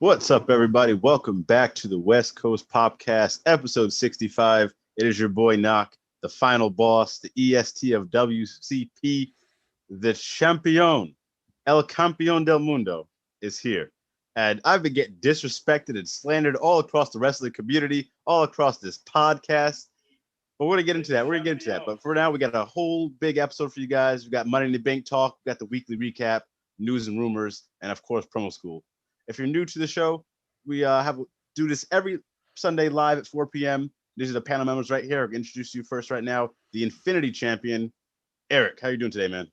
What's up, everybody? Welcome back to the West Coast POPCast, episode 65. It is your boy Knock, the final boss, the EST of WCP, the champion, El Campeón del Mundo is here. And I've been getting disrespected and slandered all across the wrestling community, all across this podcast. But we're going to get into that. But for now, we got a whole big episode for you guys. We got Money in the Bank talk. We got the weekly recap, news and rumors, and of course, promo school. If you're new to the show, we do this every Sunday live at 4 p.m. These are the panel members right here. I'll introduce you first right now, the Infinity Champion, Eric. How are you doing today, man?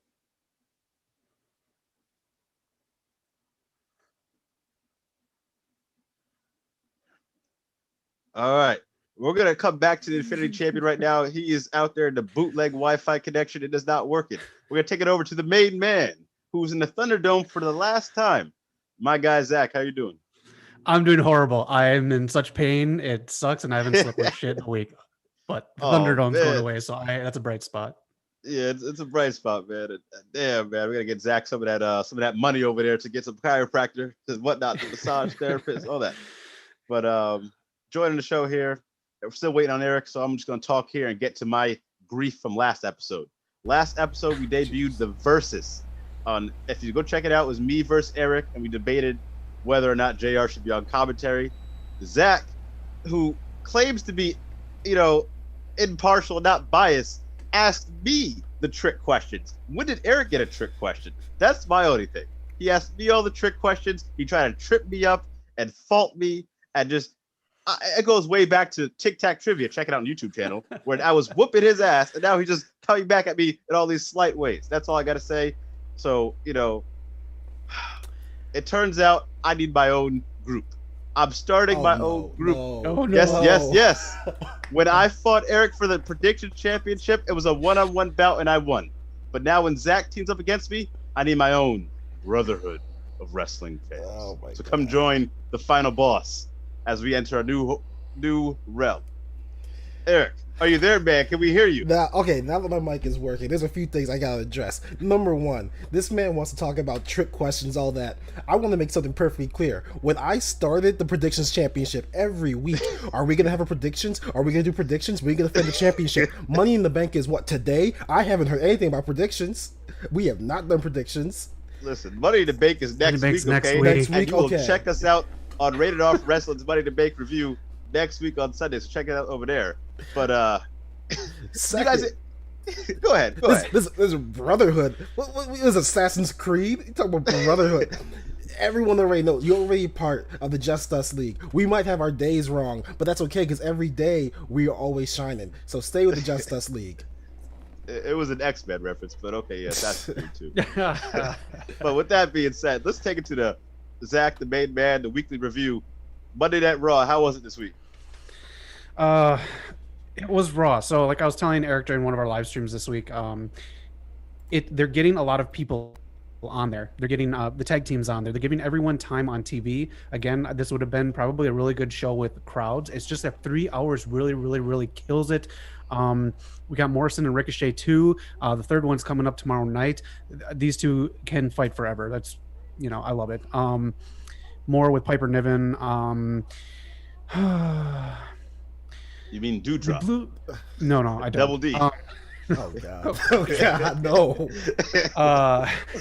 All right. We're going to come back to the Infinity Champion right now. He is out there in the bootleg Wi-Fi connection. It is not working. We're going to take it over to the main man, who's in the Thunderdome for the last time. My guy, Zach, how you doing? I'm doing horrible. I'm in such pain. It sucks, and I haven't slept like shit in a week. But the Thunderdome's going away, so that's a bright spot. Yeah, it's a bright spot, man. Damn, man, we gotta get Zach some of that money over there to get some chiropractor and whatnot, the massage therapist, all that. But joining the show here, we're still waiting on Eric, so I'm just gonna talk here and get to my grief from last episode. Last episode, we debuted the Versus. If you go check it out, it was me versus Eric, and we debated whether or not JR should be on commentary. Zach, who claims to be, impartial, not biased, asked me the trick questions. When did Eric get a trick question? That's my only thing. He asked me all the trick questions. He tried to trip me up and fault me, and just it goes way back to Tic Tac Trivia. Check it out on YouTube channel, where I was whooping his ass, and now he's just coming back at me in all these slight ways. That's all I got to say. So, it turns out I need my own group. I'm starting my own group. No. Yes. When I fought Eric for the prediction championship, it was a one-on-one bout and I won. But now when Zach teams up against me, I need my own brotherhood of wrestling fans. So come join the final boss as we enter a new realm. Eric, are you there, man? Can we hear you? Now that my mic is working, there's a few things I gotta address. Number one, this man wants to talk about trick questions, all that. I want to make something perfectly clear. When I started the predictions championship every week, are we gonna have a predictions? Are we gonna do predictions? We're gonna defend the championship. Money in the Bank is what, today? I haven't heard anything about predictions. We have not done predictions. Listen, Money in the Bank is next week, okay? Next week, and you will check us out on Rated R Wrestling's Money in the Bank review next week on Sunday. So check it out over there. But you guys, go ahead. This is brotherhood. What is Assassin's Creed? You talking about brotherhood? Everyone already knows you're already part of the Just Us League. We might have our days wrong, but that's okay because every day we are always shining. So stay with the Just Us League. It was an X-Men reference, but okay, yes, that's true too. But with that being said, let's take it to the Zach, the main man, the weekly review. Monday Night Raw. How was it this week? It was Raw. So like I was telling Eric during one of our live streams this week, they're getting a lot of people on there. They're getting the tag teams on there. They're giving everyone time on TV. Again, this would have been probably a really good show with crowds. It's just that 3 hours really kills it. We got Morrison and Ricochet too. The third one's coming up tomorrow night. These two can fight forever. That's, I love it. More with Piper Niven. You mean Dewdrop? No, I don't. Double D. Oh God! Oh God! No.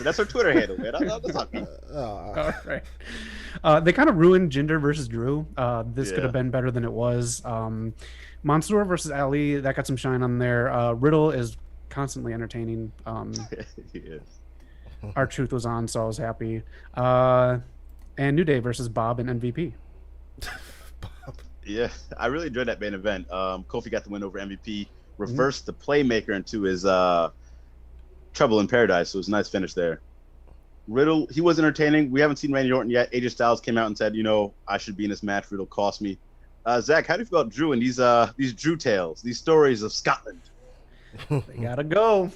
That's her Twitter handle, man. That's not me. All right. They kind of ruined Jinder versus Drew. This could have been better than it was. Mansoor versus Ali, that got some shine on there. Riddle is constantly entertaining. Yes. R-Truth was on, so I was happy. And New Day versus Bob and MVP. Yeah, I really enjoyed that main event. Kofi got the win over MVP, reversed the playmaker into his Trouble in Paradise, so it was a nice finish there. Riddle, he was entertaining. We haven't seen Randy Orton yet. AJ Styles came out and said, I should be in this match. Riddle cost me. Zach, how do you feel about Drew and these Drew tales, these stories of Scotland? They gotta go.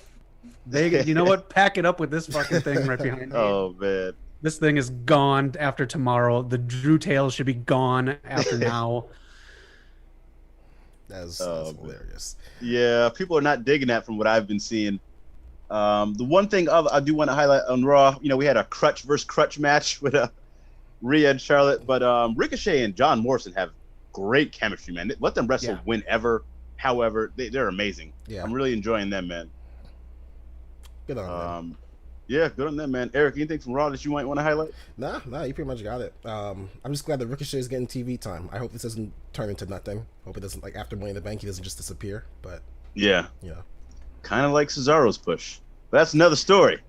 You know what? Pack it up with this fucking thing right behind me. Oh man, this thing is gone after tomorrow. The Drew tales should be gone after now. That's hilarious. Yeah, people are not digging that from what I've been seeing. The one thing I do want to highlight on Raw, we had a crutch versus crutch match with Rhea and Charlotte, but Ricochet and John Morrison have great chemistry, man. Let them wrestle whenever, however. They're amazing. Yeah. I'm really enjoying them, man. Good on them. Yeah, good on them, man. Eric, anything from Raw that you might want to highlight? Nah, you pretty much got it. I'm just glad that Ricochet is getting TV time. I hope this doesn't turn into nothing. Hope it doesn't, like, after Money in the Bank, he doesn't just disappear. But yeah. Kind of like Cesaro's push. But that's another story.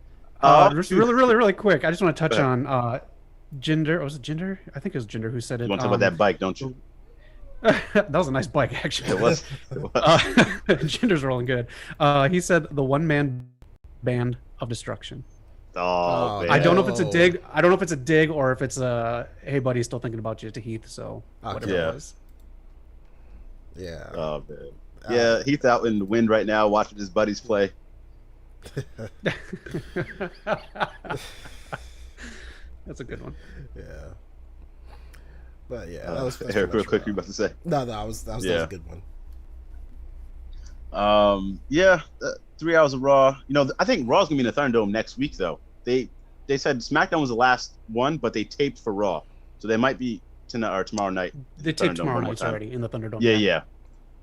Just really quick. I just want to touch on Jinder. Was it Jinder? I think it was Jinder who said it. You want to talk about that bike, don't you? That was a nice bike, actually. It was. Jinder's rolling good. He said the one-man band of destruction. Oh, man. I don't know if it's a dig. I don't know if it's a dig or if it's a hey buddy, still thinking about you to Heath. So whatever it was. Yeah. Oh man. Yeah, Heath out in the wind right now, watching his buddies play. That's a good one. Yeah. But yeah, that was Eric, real quick, you about to say? No, that was a good one. 3 hours of Raw. I think Raw's gonna be in the Thunderdome next week, though. They said SmackDown was the last one, but they taped for Raw, so they might be tonight or tomorrow night. They taped tomorrow night already in the Thunderdome. Yeah.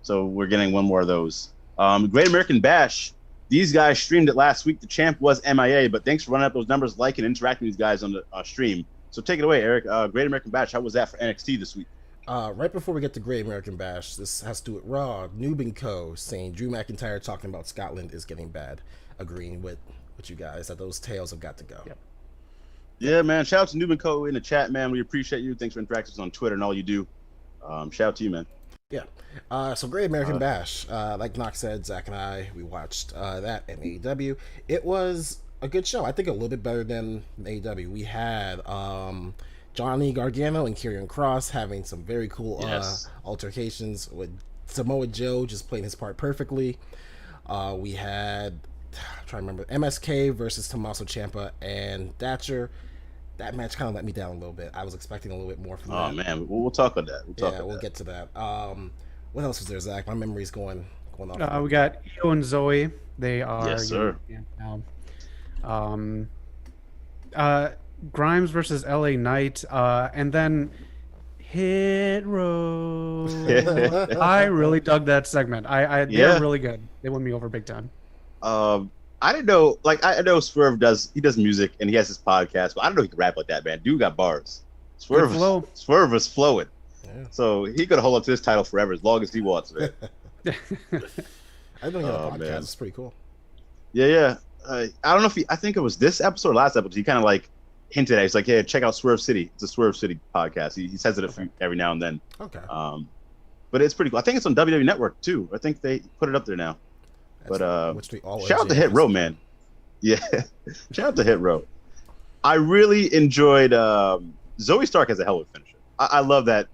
So we're getting one more of those. Great American Bash. These guys streamed it last week. The champ was MIA, but thanks for running up those numbers, liking, and interacting with these guys on the stream. So take it away, Eric. Great American Bash. How was that for NXT this week? Right before we get to Great American Bash, this has to do with Raw. Noob & Co. saying Drew McIntyre talking about Scotland is getting bad. Agreeing with you guys that those tales have got to go. Yep. Yeah, man. Shout out to Noob & Co. in the chat, man. We appreciate you. Thanks for interacting on Twitter and all you do. Shout out to you, man. Yeah. So Great American Bash. Like Knox said, Zach and I, we watched that at AEW. It was a good show. I think a little bit better than AEW. We had Johnny Gargano and Karrion Kross having some very cool altercations with Samoa Joe just playing his part perfectly. We had, I'm trying to remember, MSK versus Tommaso Ciampa and Thatcher. That match kind of let me down a little bit. I was expecting a little bit more from that. Oh, man. We'll talk about that. We'll get to that. What else was there, Zach? My memory's going off. We got Io and Zoe. They are... Yes, sir. Grimes versus LA Knight, and then Hit Row. I really dug that segment. They're really good. They won me over big time. I didn't know. Like, I know Swerve does music and he has his podcast, but I don't know he can rap like that, man. Dude got bars. Swerve was flowing. Yeah. So he could hold up to this title forever as long as he wants, man. I think he had a podcast. It's pretty cool. Yeah. I don't know if I think it was this episode or last episode. He kind of like hinted at. He's like, "Hey, check out Swerve City. It's a Swerve City podcast." He says it every now and then. Okay. But it's pretty cool. I think it's on WWE Network too. I think they put it up there now. But shout out to Hit Row, man. Yeah, shout out to Hit Row. I really enjoyed. Zoe Stark has a hell of a finisher. I love that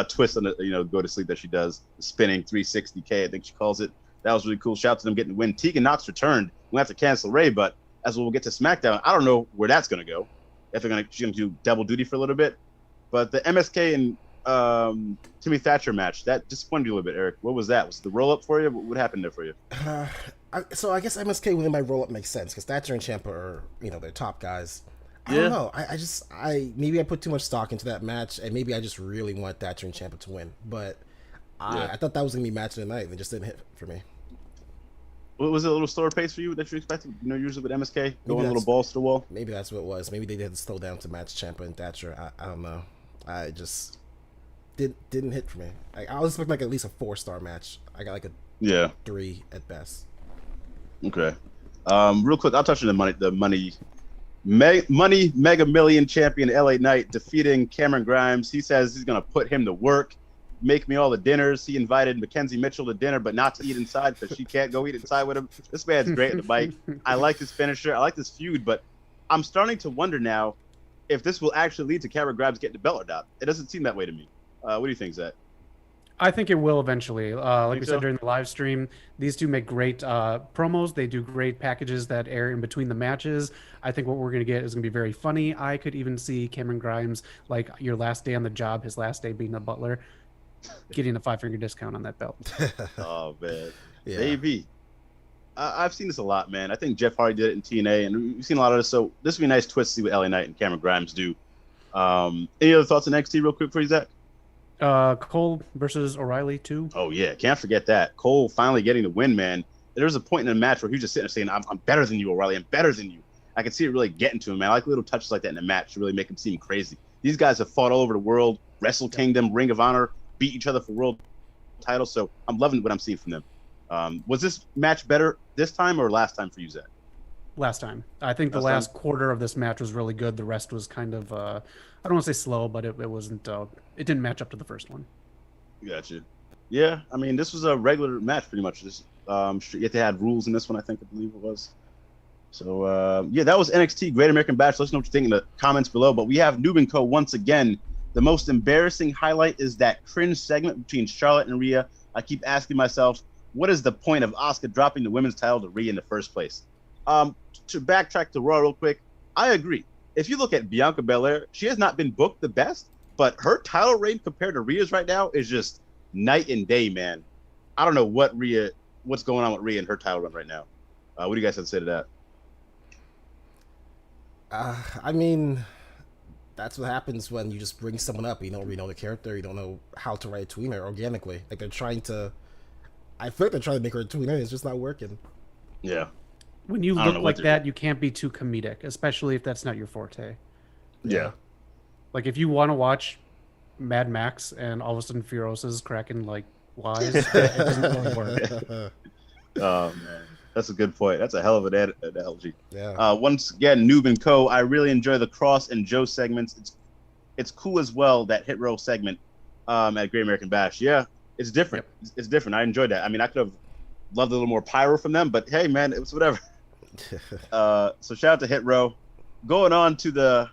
twist on the go to sleep that she does, the spinning 360K. I think she calls it. That was really cool. Shout out to them getting the win. Tegan Knox returned. We'll have to cancel Ray, but as we'll get to SmackDown, I don't know where that's gonna go. If she's gonna do double duty for a little bit. But the MSK and Timmy Thatcher match, that disappointed you a little bit, Eric. What was that? Was the roll up for you? What happened there for you? So I guess MSK winning by roll up makes sense because Thatcher and Ciampa are their top guys. I don't know. I maybe I put too much stock into that match, and maybe I just really want Thatcher and Ciampa to win. But I thought that was gonna be match of the night, and it just didn't hit for me. Was it a little slower pace for you that you expected? Usually with MSK going a little balls to the wall. Maybe that's what it was. Maybe they did slow down to match Ciampa and Thatcher. I don't know. I just didn't hit for me. I was expecting like at least a 4-star match. I got like a 3 at best. Okay. Real quick, I'll touch on the money Mega Million champion LA Knight defeating Cameron Grimes. He says he's gonna put him to work. Make me all the dinners. He invited Mackenzie Mitchell to dinner, but not to eat inside because she can't go eat inside with him. This man's great in the bike. I like his finisher. I like this feud, but I'm starting to wonder now if this will actually lead to Cameron Grimes getting the belt or not. It doesn't seem that way to me. What do you think, Zach? I think it will eventually. Like we said during the live stream, these two make great promos. They do great packages that air in between the matches. I think what we're going to get is going to be very funny. I could even see Cameron Grimes, like your last day on the job, his last day being a butler, getting a 5-finger discount on that belt. Oh, man. Yeah. Maybe. I've seen this a lot, man. I think Jeff Hardy did it in TNA, and we've seen a lot of this. So this would be a nice twist to see what LA Knight and Cameron Grimes do. Any other thoughts on NXT real quick for you, Zach? Cole versus O'Reilly too. Oh yeah, can't forget that. Cole finally getting the win, man. There was a point in the match where he was just sitting there saying, I'm better than you, O'Reilly. I'm better than you. I can see it really getting to him, man. I like little touches like that in the match to really make him seem crazy. These guys have fought all over the world, Wrestle Kingdom, Ring of Honor, beat each other for world titles. So I'm loving what I'm seeing from them. Was this match better this time or last time for you, Zach? Last time. I think the last quarter of this match was really good. The rest was kind of, I don't want to say slow, but it wasn't, it didn't match up to the first one. Gotcha. Yeah, I mean, this was a regular match pretty much. This, yet they had rules in this one, I believe it was. So, yeah, that was NXT Great American Bash. Let us know what you think in the comments below. But we have Noob & Co. once again. The most embarrassing highlight is that cringe segment between Charlotte and Rhea. I keep asking myself, what is the point of Asuka dropping the women's title to Rhea in the first place? To backtrack to Raw real quick, I agree. If you look at Bianca Belair, she has not been booked the best, but her title reign compared to Rhea's right now is just night and day, man. I don't know what's going on with Rhea and her title run right now. What do you guys have to say to that? I mean, that's what happens when you just bring someone up. You don't really know the character. You don't know how to write a tweener organically. Like, they're trying to... I feel like they're trying to make her a tweener. It's just not working. Yeah. When you look like that, you can't be too comedic, especially if that's not your forte. Yeah. Like, if you want to watch Mad Max and all of a sudden Furiosa's cracking, like, wise, it doesn't really work. Oh, man. That's a good point. That's a hell of an analogy. Yeah. Once again, Noob & Co. I really enjoy the Cross and Joe segments. It's cool as well, that Hit Row segment at Great American Bash. Yeah, it's different. Yep. It's different. I enjoyed that. I mean, I could have loved a little more pyro from them, but hey, man, it was whatever. So shout out to Hit Row. Going on to the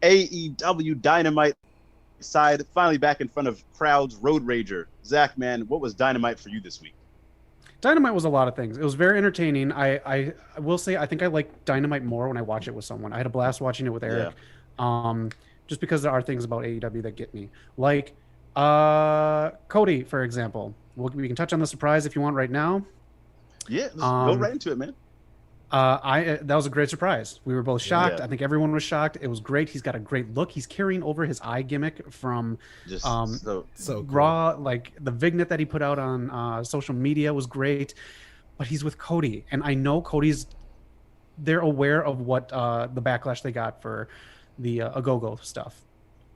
AEW Dynamite side, finally back in front of crowds, Road Rager. Zach, man, what was Dynamite for you this week? Dynamite was a lot of things. It was very entertaining. I will say I think I like Dynamite more when I watch it with someone. I had a blast watching it with Eric. Yeah. Just because there are things about AEW that get me. Like Cody, for example. We can touch on the surprise if you want right now. Yeah, let's go right into it, man. That was a great surprise. We were both shocked. Yeah. I think everyone was shocked. It was great. He's got a great look. He's carrying over his eye gimmick from so cool. Raw. Like the vignette that he put out on social media was great. But he's with Cody, and I know they're aware of what the backlash they got for the Agogo stuff.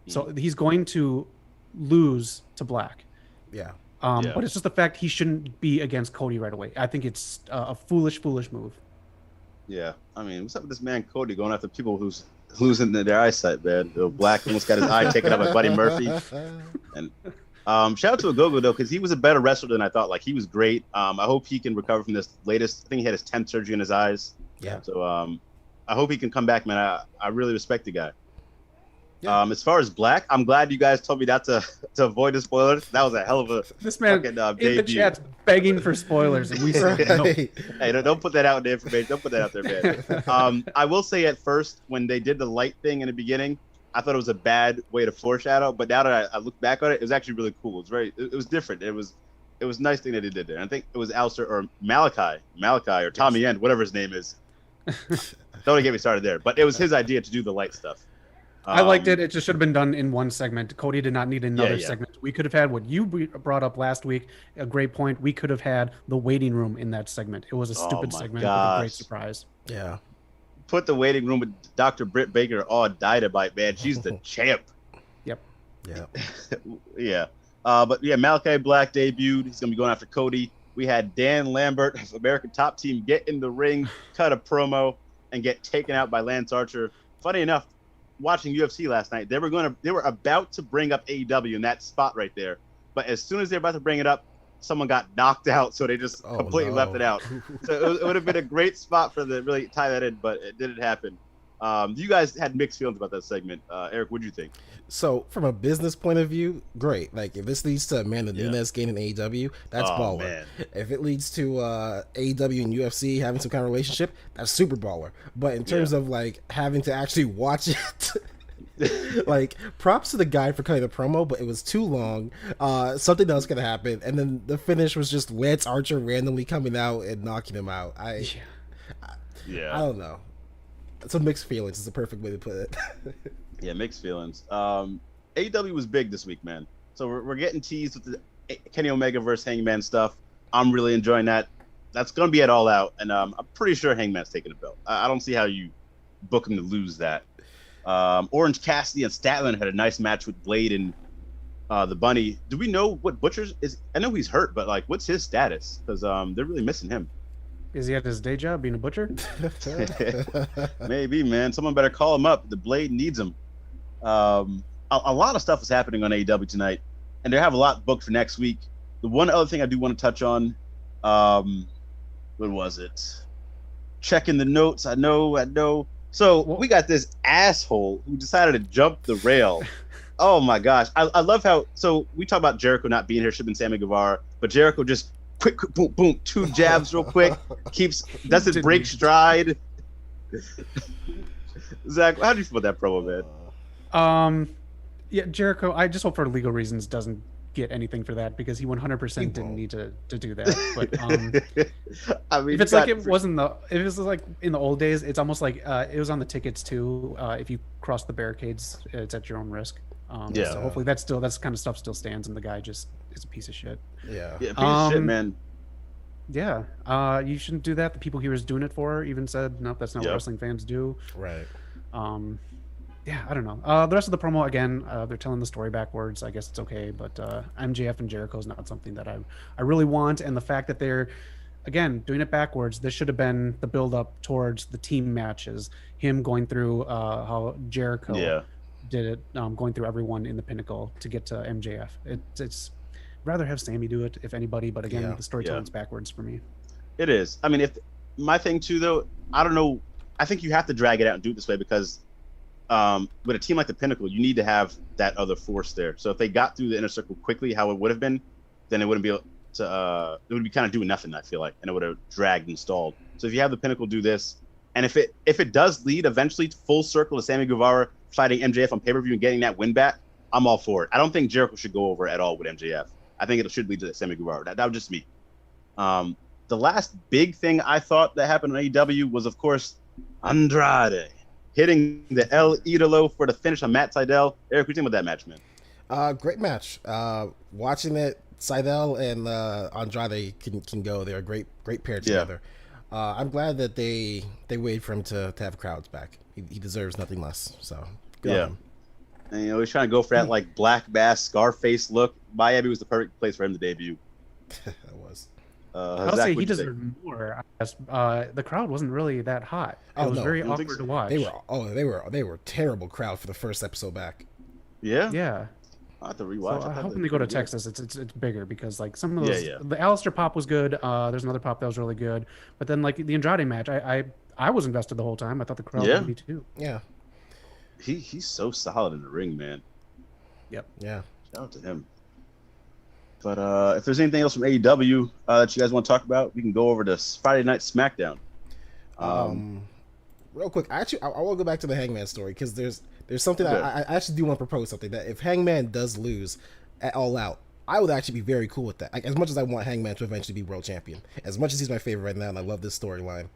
So he's going to lose to Black. Yeah. But it's just the fact he shouldn't be against Cody right away. I think it's a foolish move. Yeah, I mean, what's up with this man Cody going after people who's losing their eyesight, man? Black almost got his eye taken out by Buddy Murphy. And shout out to Agogo though, because he was a better wrestler than I thought. Like, he was great. I hope he can recover from this latest. I think he had his 10th surgery in his eyes. Yeah. So I hope he can come back, man. I really respect the guy. Yeah. As far as Black, I'm glad you guys told me not to avoid the spoilers. That was a hell of a this man fucking, in debut. the chat's begging for spoilers, and we said no. Hey, don't put that out in the information. Don't put that out there, man. I will say at first, when they did the light thing in the beginning, I thought it was a bad way to foreshadow. But now that I look back on it, it was actually really cool. It was different. It was nice thing that they did there. And I think it was Alistair or Malachi or Tommy End, whatever his name is. Don't get me started there. But it was his idea to do the light stuff. I liked it. It just should have been done in one segment. Cody did not need another segment. We could have had what you brought up last week, a great point. We could have had the waiting room in that segment. It was a stupid segment, but a great surprise. Yeah. Put the waiting room with Dr. Britt Baker on Dynamite, man. She's the champ. Yep. Yeah. Yeah. But yeah, Malachi Black debuted. He's going to be going after Cody. We had Dan Lambert of American Top Team get in the ring, cut a promo, and get taken out by Lance Archer. Funny enough, watching UFC last night, they were about to bring up AEW in that spot right there, but as soon as they're about to bring it up, someone got knocked out, so they just completely left it out. So it would have been a great spot for them to really tie that in, but it didn't happen. You guys had mixed feelings about that segment. Eric, what'd you think? So from a business point of view, great. Like, if this leads to Amanda Nunes gaining AEW, that's baller. Man. If it leads to AEW and UFC having some kind of relationship, that's super baller. But in terms of like having to actually watch it, like, props to the guy for cutting the promo, but it was too long. Something else could happen, and then the finish was just Lance Archer randomly coming out and knocking him out. I don't know. Some mixed feelings is the perfect way to put it. Yeah, mixed feelings. AEW was big this week, man. So we're getting teased with the Kenny Omega versus Hangman stuff. I'm really enjoying that. That's going to be at All Out, and I'm pretty sure Hangman's taking the belt. I don't see how you book him to lose that. Orange Cassidy and Statlander had a nice match with Blade and the Bunny. Do we know what Butcher's is? I know he's hurt, but like, what's his status? Because they're really missing him. Is he at his day job being a butcher? Maybe, man. Someone better call him up. The Blade needs him. A lot of stuff is happening on AEW tonight, and they have a lot booked for next week. The one other thing I do want to touch on, what was it? Checking the notes. I know. So we got this asshole who decided to jump the rail. Oh my gosh. I love how, so we talk about Jericho not being here, should have been Sammy Guevara, but Jericho just quick, boom, boom, 2 jabs real quick, doesn't break stride. Zach, how do you feel about that promo, man? Yeah, Jericho, I just hope for legal reasons doesn't get anything for that, because he 100% didn't need to do that. But I mean, if it's like if it's like in the old days, it's almost like it was on the tickets too. If you cross the barricades, it's at your own risk. Yeah. So hopefully that's kind of stuff still stands, and the guy just is a piece of shit. Yeah. Yeah, piece of shit, man. Yeah. You shouldn't do that. The people he was doing it for even said, nope, that's not what wrestling fans do. Right. Yeah, I don't know. The rest of the promo, again, they're telling the story backwards. I guess it's okay, but MJF and Jericho is not something that I really want. And the fact that they're, again, doing it backwards, this should have been the build-up towards the team matches. Him going through how Jericho did it, going through everyone in the Pinnacle to get to MJF. It's rather have Sammy do it, if anybody, but again, the storytelling's backwards for me. It is. I mean, if my thing too, though, I don't know. I think you have to drag it out and do it this way because with a team like the Pinnacle, you need to have that other force there. So if they got through the inner circle quickly, how it would have been, then it wouldn't be able to. It would be kind of doing nothing, I feel like, and it would have dragged and stalled. So if you have the Pinnacle do this, and if it does lead eventually to full circle to Sammy Guevara fighting MJF on pay-per-view and getting that win back, I'm all for it. I don't think Jericho should go over at all with MJF. I think it should lead to Sammy Guevara. That was just me. The last big thing I thought that happened on AEW was, of course, Andrade hitting the El Idolo for the finish on Matt Sydal. Eric, what do you think about that match, man? Great match. Watching it, Sydal and Andrade can go. They're a great pair together. I'm glad that they waited for him to have crowds back. He deserves nothing less. So good on him. And, he's trying to go for that like black bass Scarface look. Miami was the perfect place for him to debut. That was. I'll say he deserved more. The crowd wasn't really that hot. It was very awkward to watch. They were terrible crowd for the first episode back. Yeah. Yeah. I have to rewatch. So I hope when they go to Texas, it's bigger, because like some of those, the Alistair pop was good. There's another pop that was really good, but then like the Andrade match, I was invested the whole time. I thought the crowd would be too. Yeah. He's so solid in the ring, man. Yep. Yeah. Shout out to him. But if there's anything else from AEW that you guys want to talk about, we can go over to Friday Night SmackDown. Real quick, I want to go back to the Hangman story, because there's something I actually do want to propose something, that if Hangman does lose at All Out, I would actually be very cool with that. Like, as much as I want Hangman to eventually be world champion, as much as he's my favorite right now, and I love this storyline,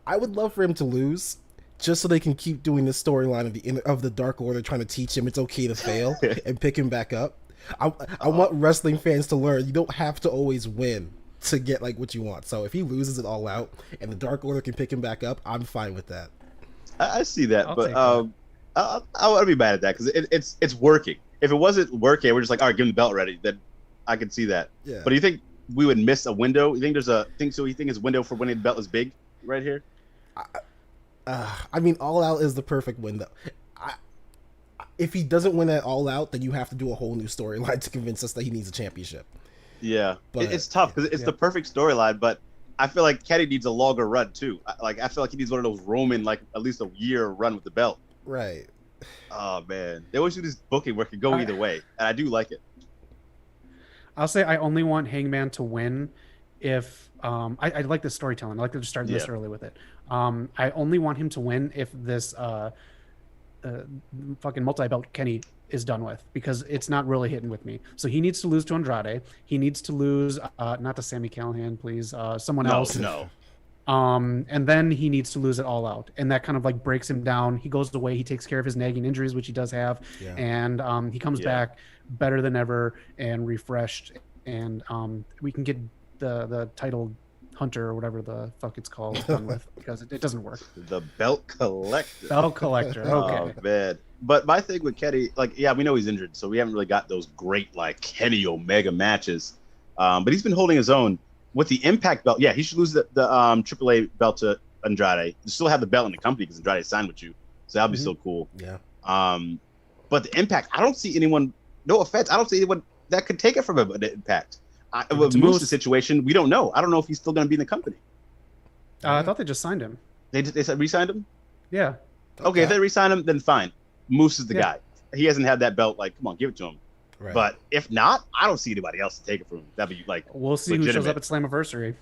I would love for him to lose, just so they can keep doing this storyline of the Dark Order trying to teach him it's okay to fail and pick him back up. I want wrestling fans to learn you don't have to always win to get like what you want. So if he loses it All Out and the Dark Order can pick him back up, I'm fine with that. I see that, but I would be mad at that, because it's working. If it wasn't working, we're just like, all right, give him the belt ready, then I can see that. Yeah. But do you think we would miss a window? You think there's a thing? So you think his window for winning the belt is big right here? I mean, All Out is the perfect window. If he doesn't win at All Out, then you have to do a whole new storyline to convince us that he needs a championship. Yeah, but it's tough because it's the perfect storyline, but I feel like Kenny needs a longer run too. I feel like he needs one of those Roman, like at least a year run with the belt. Right. Oh man, they always do this booking where it could go either way, and I do like it. I'll say I only want Hangman to win if I like the storytelling. I like to start this early with it. I only want him to win if this fucking multi-belt Kenny is done with, because it's not really hitting with me. So he needs to lose to Andrade. He needs to lose not to Sami Callihan, please. Someone else. No. And then he needs to lose it all out, and that kind of like breaks him down. He goes away, he takes care of his nagging injuries, which he does have, and he comes back better than ever and refreshed, and we can get the title hunter or whatever the fuck it's called done with, because it doesn't work. The belt collector. Belt collector. Okay. Oh man. But my thing with Kenny, like, yeah, we know he's injured, so we haven't really got those great like Kenny Omega matches. But he's been holding his own with the Impact belt. Yeah, he should lose the AAA belt to Andrade. You still have the belt in the company because Andrade signed with you, so that'd be so cool. Yeah. But the Impact, I don't see anyone. No offense, I don't see anyone that could take it from him. The Impact. With Moose's situation, we don't know. I don't know if he's still going to be in the company. I thought they just signed him. They said re-signed him. Yeah. Okay, if they re-sign him, then fine. Moose is the guy. He hasn't had that belt. Like, come on, give it to him. Right. But if not, I don't see anybody else to take it from him. That'd be like we'll see legitimate. Who shows up at Slammiversary.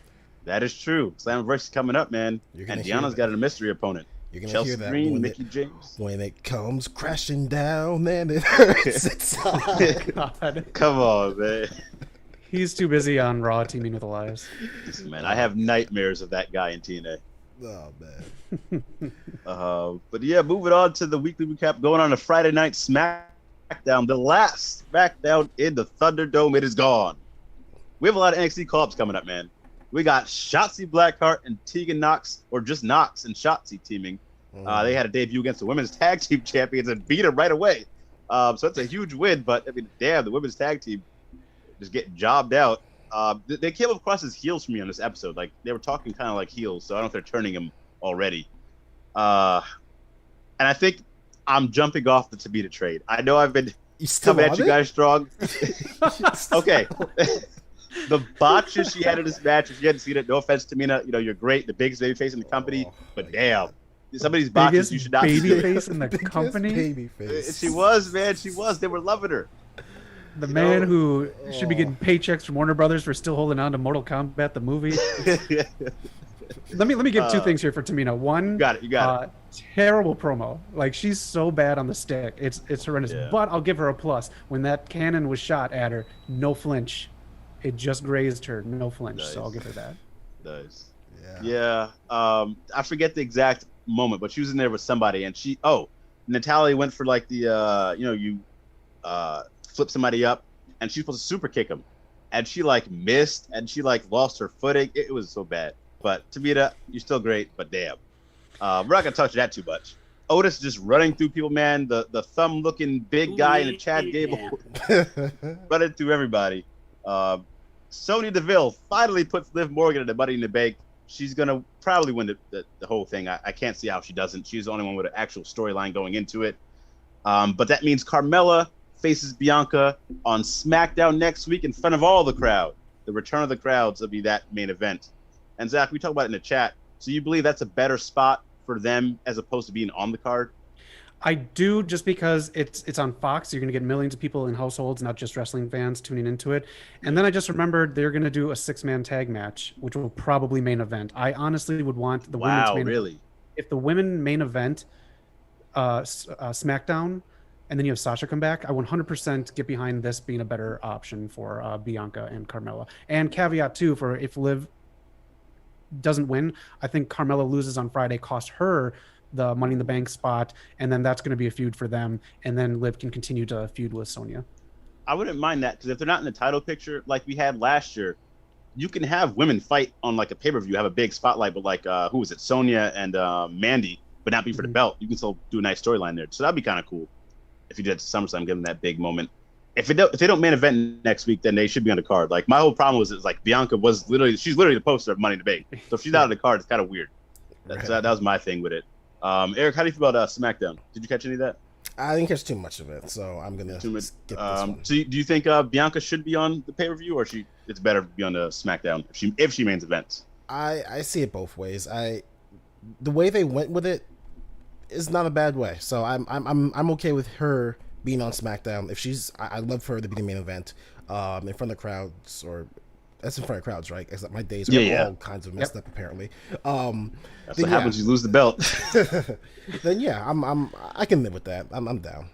That is true. Slammiversary is coming up, man. And Deanna's got a mystery opponent. You're gonna Chelsea hear that Green, Mickey James. When it comes crashing down and it hurts. God. Come on, man. He's too busy on Raw teaming with Elias. Man, I have nightmares of that guy in TNA. Oh man. But yeah, moving on to the weekly recap. Going on a Friday night SmackDown, the last SmackDown in the Thunderdome. It is gone. We have a lot of NXT call-ups coming up, man. We got Shotzi Blackheart and Tegan Nox, or just Nox and Shotzi teaming. They had a debut against the women's tag team champions and beat them right away. So it's a huge win, but I mean, damn, the women's tag team just getting jobbed out. They came across as heels for me on this episode. Like, they were talking kind of like heels, so I don't know if they're turning them already. And I think I'm jumping off the Tamina trade. I know I've been coming at you guys strong. Okay. The botches she had in this match, if you hadn't seen it, no offense, Tamina, you know, you're great, the biggest babyface in the company, but damn. Some of these botches you should not be doing. Babyface in the company? Babyface. She was, man. She was. They were loving her. The man who should be getting paychecks from Warner Brothers for still holding on to Mortal Kombat, the movie. Let me give two things here for Tamina. One, you got it. Terrible promo. Like, she's so bad on the stick. It's horrendous. Yeah. But I'll give her a plus. When that cannon was shot at her, no flinch. It just grazed her, no flinch. Nice. So I'll give her that. Nice. Yeah. I forget the exact moment, but she was in there with somebody, and Natalia went for like the you flip somebody up, and she's supposed to super kick him, and she like missed, and she like lost her footing. It was so bad. But Tamina, you're still great, but damn, we're not gonna touch that too much. Otis just running through people, man. The thumb looking big guy in the Chad Gable running through everybody. Sonya Deville finally puts Liv Morgan in the Money in the Bank. She's gonna probably win the whole thing. I can't see how she doesn't. She's the only one with an actual storyline going into it. But that means Carmella faces Bianca on SmackDown next week in front of all the crowd. The return of the crowds will be that main event. And Zach, we talked about it in the chat. So you believe that's a better spot for them as opposed to being on the card? I do, just because it's on Fox. You're going to get millions of people in households, not just wrestling fans, tuning into it. And then I just remembered they're going to do a 6-man tag match, which will probably main event. I honestly would want the women's main event. If the women main event SmackDown, and then you have Sasha come back, I 100% get behind this being a better option for Bianca and Carmella. And caveat too, for if Liv doesn't win, I think Carmella loses on Friday, cost her the Money in the Bank spot, and then that's going to be a feud for them, and then Liv can continue to feud with Sonya. I wouldn't mind that, because if they're not in the title picture like we had last year, you can have women fight on like a pay-per-view, have a big spotlight, but like who was it, Sonya and Mandy, but not be for the belt. You can still do a nice storyline there, so that'd be kind of cool if you did SummerSlam, give them that big moment. If they don't main event next week, then they should be on the card. Like, my whole problem was like Bianca she's literally the poster of Money in the Bank, so if she's not on the card, it's kind of weird. That was my thing with it. Eric, how do you feel about SmackDown? Did you catch any of that? I didn't catch too much of it, so I'm gonna skip this one. So do you think Bianca should be on the pay-per-view, or it's better to be on the SmackDown if she mains events? I see it both ways. The way they went with it is not a bad way. So I'm okay with her being on SmackDown. If I love for her to be the main event, in front of crowds, or that's in front of crowds, right? Except my days are all kinds of messed up apparently. That's what happens. You lose the belt. Then I can live with that. I'm down.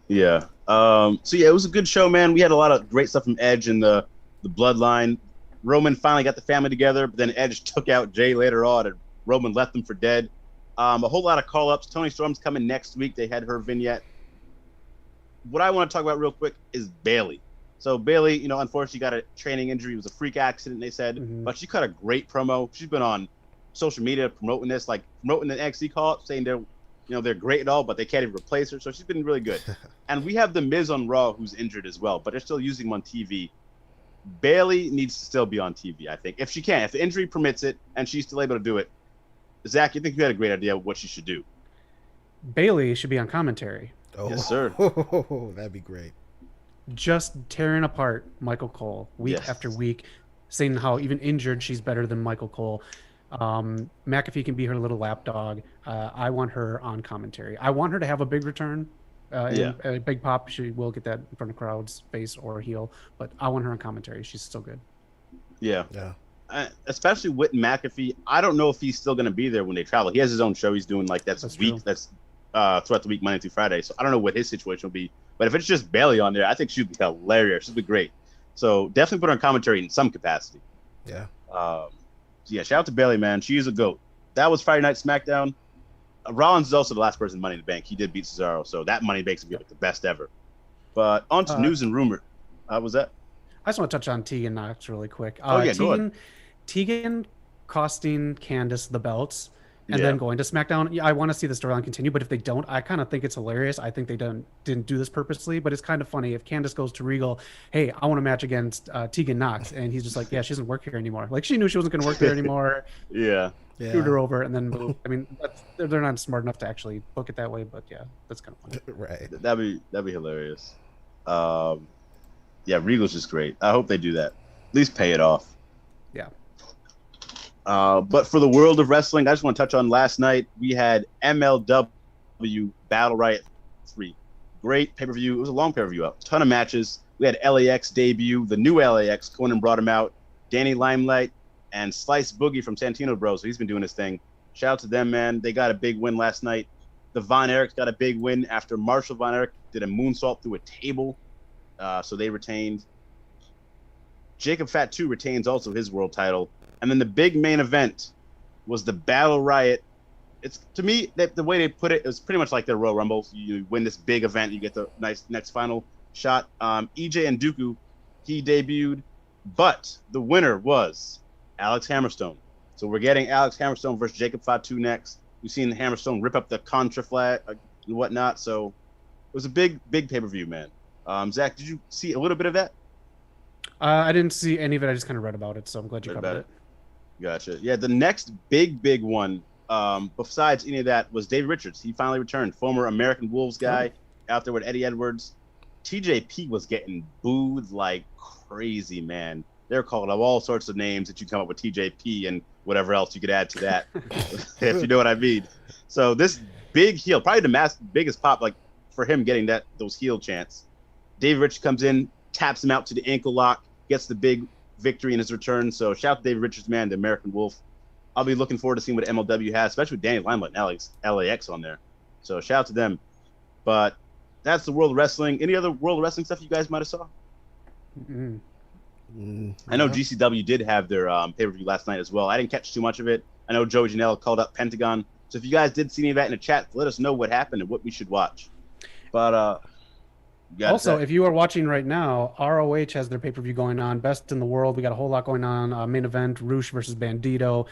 Yeah. So it was a good show, man. We had a lot of great stuff from Edge and the Bloodline. Roman finally got the family together, but then Edge took out Jay later on, and Roman left them for dead. A whole lot of call-ups. Toni Storm's coming next week. They had her vignette. What I want to talk about real quick is Bayley. So Bayley, unfortunately got a training injury. It was a freak accident, they said, but she cut a great promo. She's been on social media promoting this, like promoting the NXT call-up, saying they're great and all, but they can't even replace her. So she's been really good. And we have The Miz on Raw, who's injured as well, but they're still using him on TV. Bayley needs to still be on TV, I think, if she can. If the injury permits it and she's still able to do it. Zach, you think you had a great idea of what she should do? Bayley should be on commentary. Oh. Yes, sir. That'd be great. Just tearing apart Michael Cole week after week, saying how even injured she's better than Michael Cole. McAfee can be her little lapdog. I want her on commentary. I want her to have a big return. A big pop. She will get that in front of crowds, face or heel, but I want her on commentary. She's still good. Yeah. Especially with McAfee, I don't know if he's still going to be there when they travel. He has his own show he's doing that's week. True. That's throughout the week, Monday through Friday. So I don't know what his situation will be. But if it's just Bayley on there, I think she'd be hilarious. She'd be great. So definitely put her on commentary in some capacity. Yeah. Shout out to Bayley, man. She's a GOAT. That was Friday Night SmackDown. Rollins is also the last person in Money in the Bank. He did beat Cesaro, so that Money in the Bank is going to be the best ever. But on to news and rumor. Was that? I just want to touch on Tegan Knox really quick. Go ahead. Tegan costing Candice the belts and then going to SmackDown. I want to see the storyline continue, but if they don't, I kind of think it's hilarious. I think they didn't do this purposely, but it's kind of funny if Candice goes to Regal, hey, I want a match against Tegan Knox, and he's just like, yeah, she doesn't work here anymore. Like she knew she wasn't going to work there anymore. Screwed her over, and then moved. I mean, they're not smart enough to actually book it that way, but yeah, that's kind of funny. Right. That'd be hilarious. Regal's just great. I hope they do that. At least pay it off. Yeah. But for the world of wrestling, I just want to touch on last night. We had MLW Battle Riot 3. Great pay-per-view. It was a long pay-per-view. A ton of matches. We had LAX debut. The new LAX. Conan brought him out. Danny Limelight and Slice Boogie from Santino Bros. So he's been doing his thing. Shout out to them, man. They got a big win last night. The Von Erichs got a big win after Marshall Von Erich did a moonsault through a table. So they retained. Jacob Fat 2 retains also his world title. And then the big main event was the Battle Riot. It's, to me, the way they put it was pretty much like their Royal Rumble. You win this big event, you get the nice next final shot. EJ and Dooku, he debuted, but the winner was Alex Hammerstone. So we're getting Alex Hammerstone versus Jacob Fatu next. We've seen Hammerstone rip up the Contra flag and whatnot. So it was a big pay-per-view, man. Zach, did you see a little bit of that? I didn't see any of it. I just kind of read about it, so I'm glad you covered it. Gotcha. Yeah, the next big one, besides any of that, was Dave Richards. He finally returned. Former American Wolves guy out there with Eddie Edwards. TJP was getting booed like crazy, man. They're calling up all sorts of names that you come up with TJP and whatever else you could add to that, if you know what I mean. So this big heel, probably the biggest pop, like for him getting those heel chants. Dave Richards comes in, taps him out to the ankle lock, gets the big victory in his return. So shout out to David Richards, man, the American Wolf. I'll be looking forward to seeing what MLW has, especially with Danny Limelight and LAX on there. So shout out to them. But that's the world of wrestling. Any other world of wrestling stuff you guys might have saw? I know GCW did have their pay-per-view last night as well. I didn't catch too much of it. I know Joey Janela called up Pentagon. So if you guys did see any of that in the chat, let us know what happened and what we should watch. But also, if you are watching right now, ROH has their pay-per-view going on. Best in the world. We got a whole lot going on. Main event, Roosh versus Bandito.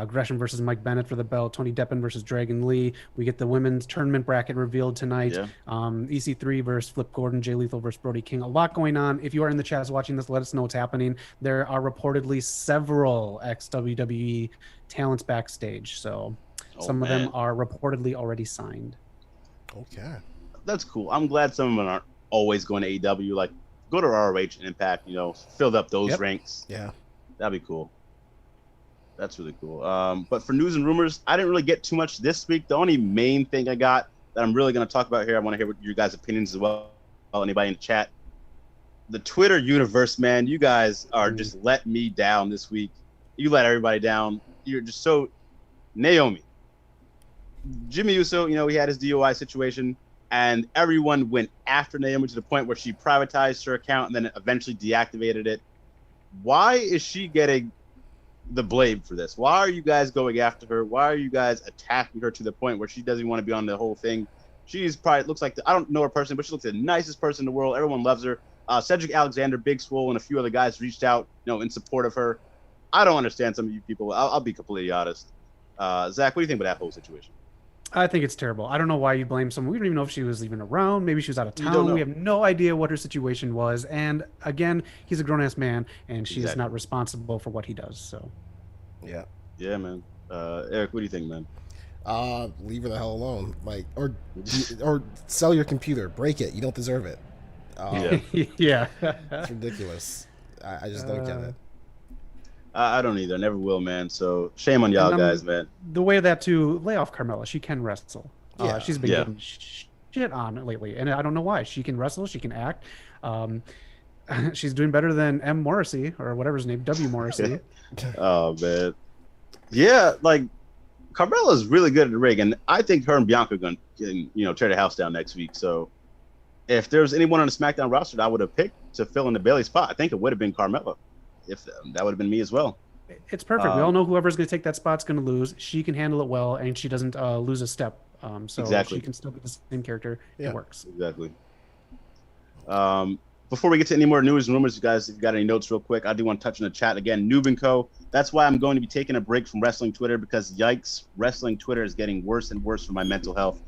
Gresham versus Mike Bennett for the belt. Tony Deppen versus Dragon Lee. We get the women's tournament bracket revealed tonight. Yeah. EC3 versus Flip Gordon. Jay Lethal versus Brody King. A lot going on. If you are in the chat watching this, let us know what's happening. There are reportedly several ex-WWE talents backstage. So some of them are reportedly already signed. Okay. That's cool. I'm glad some of them aren't always going to AEW. Like, go to ROH and Impact, filled up those ranks. Yeah. That'd be cool. That's really cool. But for news and rumors, I didn't really get too much this week. The only main thing I got that I'm really going to talk about here, I want to hear what your guys' opinions as well. Anybody in the chat. The Twitter universe, man, you guys are just let me down this week. You let everybody down. You're just so... Naomi. Jimmy Uso, he had his DUI situation. And everyone went after Naomi to the point where she privatized her account and then eventually deactivated it. why is she getting the blame for this? Why are you guys going after her? Why are you guys attacking her to the point where she doesn't want to be on the whole thing? She's probably looks like I don't know her personally, but she looks like the nicest person in the world. Everyone loves her. Cedric Alexander, Big Swole, and a few other guys reached out, in support of her. I don't understand some of you people. I'll be completely honest. Zach, what do you think about that whole situation? I think it's terrible. I don't know why you blame someone. We don't even know if she was even around. Maybe she was out of town. We have no idea what her situation was. And again, he's a grown-ass man, and she is not responsible for what he does. So, yeah, man. Eric, what do you think, man? Leave her the hell alone. Or sell your computer, break it. You don't deserve it. Yeah, it's ridiculous. I just don't get it. I don't either. I never will, man. So shame on y'all guys, man. The way that to lay off Carmella, she can wrestle. She's been getting shit on lately, and I don't know why. She can wrestle. She can act. She's doing better than M. Morrissey or whatever his name, W. Morrissey. Oh man, yeah. Like Carmella's really good at the ring, and I think her and Bianca can tear the house down next week. So if there was anyone on the SmackDown roster that I would have picked to fill in the Bayley spot, I think it would have been Carmella. If that would have been me as well. It's perfect. We all know whoever's going to take that spot's going to lose. She can handle it well, and she doesn't lose a step. So she can still be the same character. Yeah. It works. Exactly. Before we get to any more news and rumors, you guys, if you got any notes real quick, I do want to touch on the chat again. Noob & Co. That's why I'm going to be taking a break from wrestling Twitter, because yikes, wrestling Twitter is getting worse and worse for my mental health.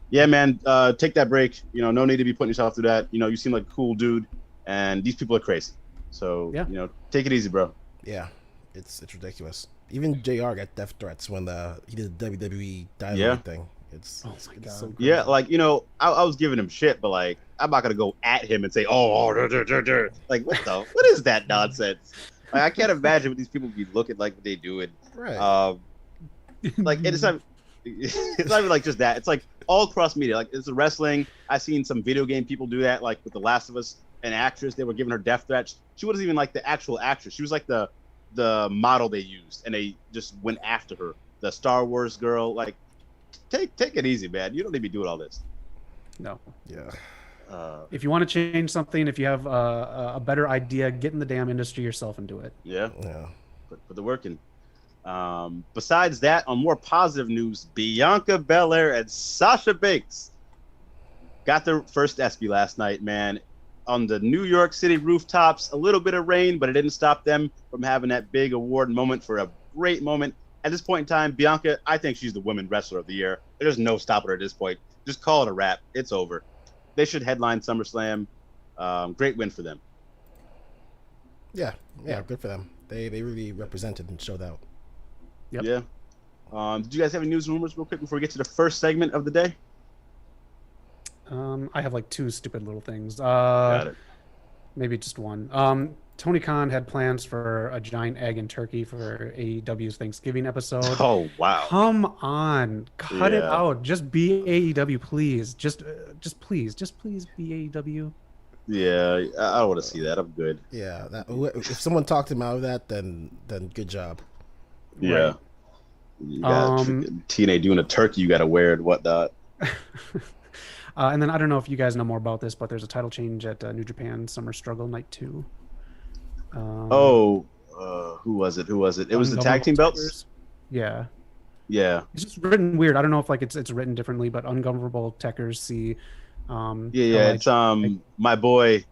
Yeah, man, take that break. No need to be putting yourself through that. You seem like a cool dude, and these people are crazy. So, take it easy, bro. Yeah, it's ridiculous. Even JR got death threats when he did the WWE Dynamite thing. It's so crazy. Yeah, I was giving him shit, but I'm not gonna go at him and say, like what is that nonsense? I can't imagine what these people be looking like when they do it. Right. It's not even like just that. It's like all across media. Like it's wrestling. I've seen some video game people do that, like with The Last of Us. An actress, they were giving her death threats. She wasn't even like the actual actress. She was like the model they used, and they just went after her. The Star Wars girl. Like, take it easy, man. You don't need to be doing all this. No. Yeah. If you want to change something, if you have a better idea, get in the damn industry yourself and do it. Yeah. Put the work in. Besides that, on more positive news, Bianca Belair and Sasha Banks got their first ESPY last night, man. On the New York City rooftops, a little bit of rain, but it didn't stop them from having that big award moment for a great moment. At this point in time, Bianca, I think she's the Women Wrestler of the Year. There's no stopping her at this point. Just call it a wrap. It's over. They should headline SummerSlam. Great win for them. Yeah, good for them. They really represented and showed out. Yep. Yeah. Did you guys have any news and rumors real quick before we get to the first segment of the day? I have two stupid little things. Got it. Maybe just one. Tony Khan had plans for a giant egg and turkey for AEW's Thanksgiving episode. Oh wow! Come on, cut it out. Just be AEW, please. Just please be AEW. Yeah, I don't want to see that. I'm good. Yeah, if someone talked him out of that, then good job. Yeah. Right. You got TNA doing a turkey you got to wear and whatnot. And then I don't know if you guys know more about this, but there's a title change at New Japan Summer Struggle Night 2. Who was it? It was the tag team belts? Yeah. Yeah. It's just written weird. I don't know if it's written differently, but Ungovernable Techers see. It's my boy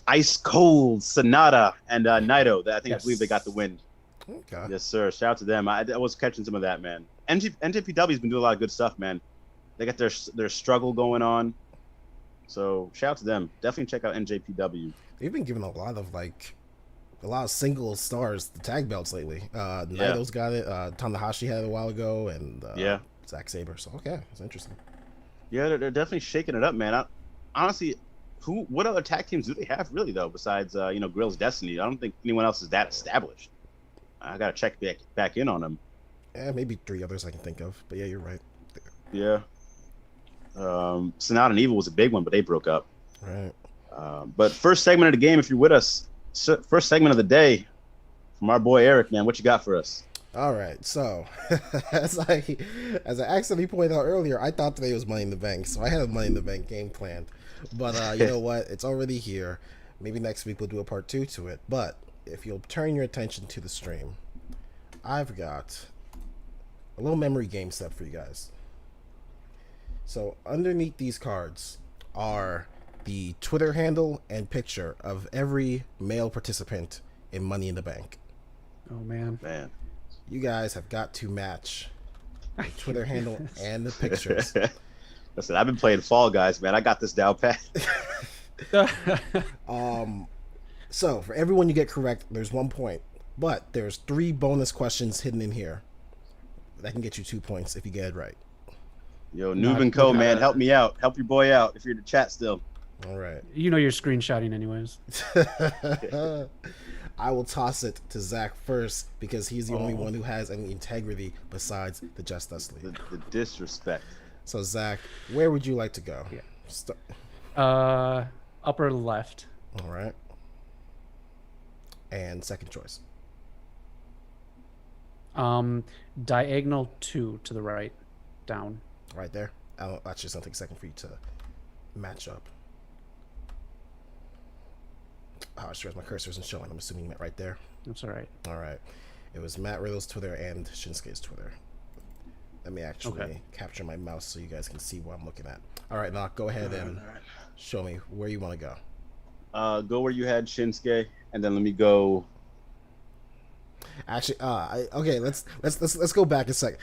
Ice Cold, Sonata, and Naito. I believe they got the win. Okay. Yes, sir. Shout out to them. I was catching some of that, man. NJPW's been doing a lot of good stuff, man. They got their struggle going on. So shout out to them. Definitely check out NJPW. They've been giving a lot of single stars the tag belts lately. Naito's got it. Tanahashi had it a while ago, and Zack Sabre. So okay, it's interesting. Yeah, they're definitely shaking it up, man. Honestly, what other tag teams do they have really though besides Grill's Destiny? I don't think anyone else is that established. I gotta check back in on them. Yeah, maybe 3 others I can think of, but yeah, you're right. Yeah. Sonata and Evil was a big one, but they broke up. Right. But first segment of the game, if you're with us, first segment of the day from our boy Eric, man, what you got for us? All right, so as I accidentally pointed out earlier, I thought today was Money in the Bank, so I had a Money in the Bank game planned. But you know what? It's already here. Maybe next week we'll do a part 2 to it. But if you'll turn your attention to the stream, I've got a little memory game set for you guys. So underneath these cards are the Twitter handle and picture of every male participant in Money in the Bank. Oh man. You guys have got to match the Twitter handle and the pictures. Listen, I've been playing Fall Guys, man. I got this down pat. So for everyone you get correct, there's 1 point, but there's 3 bonus questions hidden in here that can get you 2 points if you get it right. Yo, Noob and Co, man, help me out. Help your boy out if you're in the chat still. All right. You know you're screenshotting anyways. I will toss it to Zach first because he's the only one who has any integrity besides the Just Us League. The disrespect. So Zach, where would you like to go? Yeah. Upper left. All right. And second choice. Diagonal 2 to the right, down. Right there. That's just something second for you to match up. Oh, sure, my cursor isn't showing. I'm assuming you meant right there. That's all right. All right. It was Matt Riddle's Twitter and Shinsuke's Twitter. Let me actually capture my mouse so you guys can see what I'm looking at. All right, Knock, go ahead and show me where you want to go. Go where you had Shinsuke, and then let me go. Actually, okay, let's go back a sec.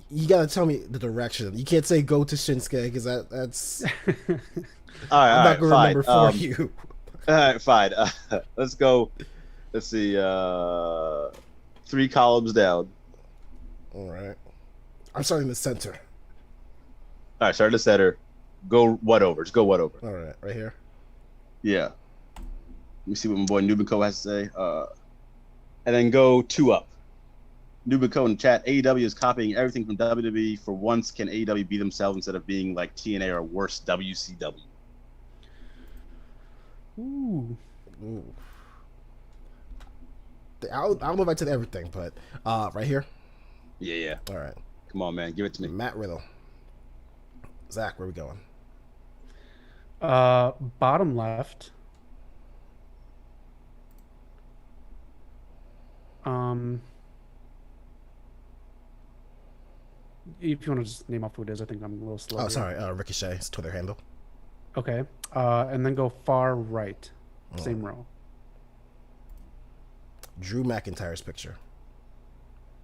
You gotta tell me the direction. You can't say go to Shinsuke because that's. I'm not gonna remember for you. All right, fine. Let's go. Let's see. 3 columns down. All right. I'm starting the center. All right, start the center. Go what over? Just go what over. All right, right here. Yeah. Let me see what my boy Noob and Co has to say. And then go 2 up. Noob and Co in the chat. AEW is copying everything from WWE. For once, can AEW be themselves instead of being like TNA or worse WCW? Ooh. I don't know if I said everything, but right here. Yeah. All right. Come on, man. Give it to me. Matt Riddle. Zach, where we going? Bottom left. If you want to just name off who it is, I think I'm a little slow. Oh, sorry. Ricochet's Twitter handle. Okay. And then go far right. Same row. Drew McIntyre's picture.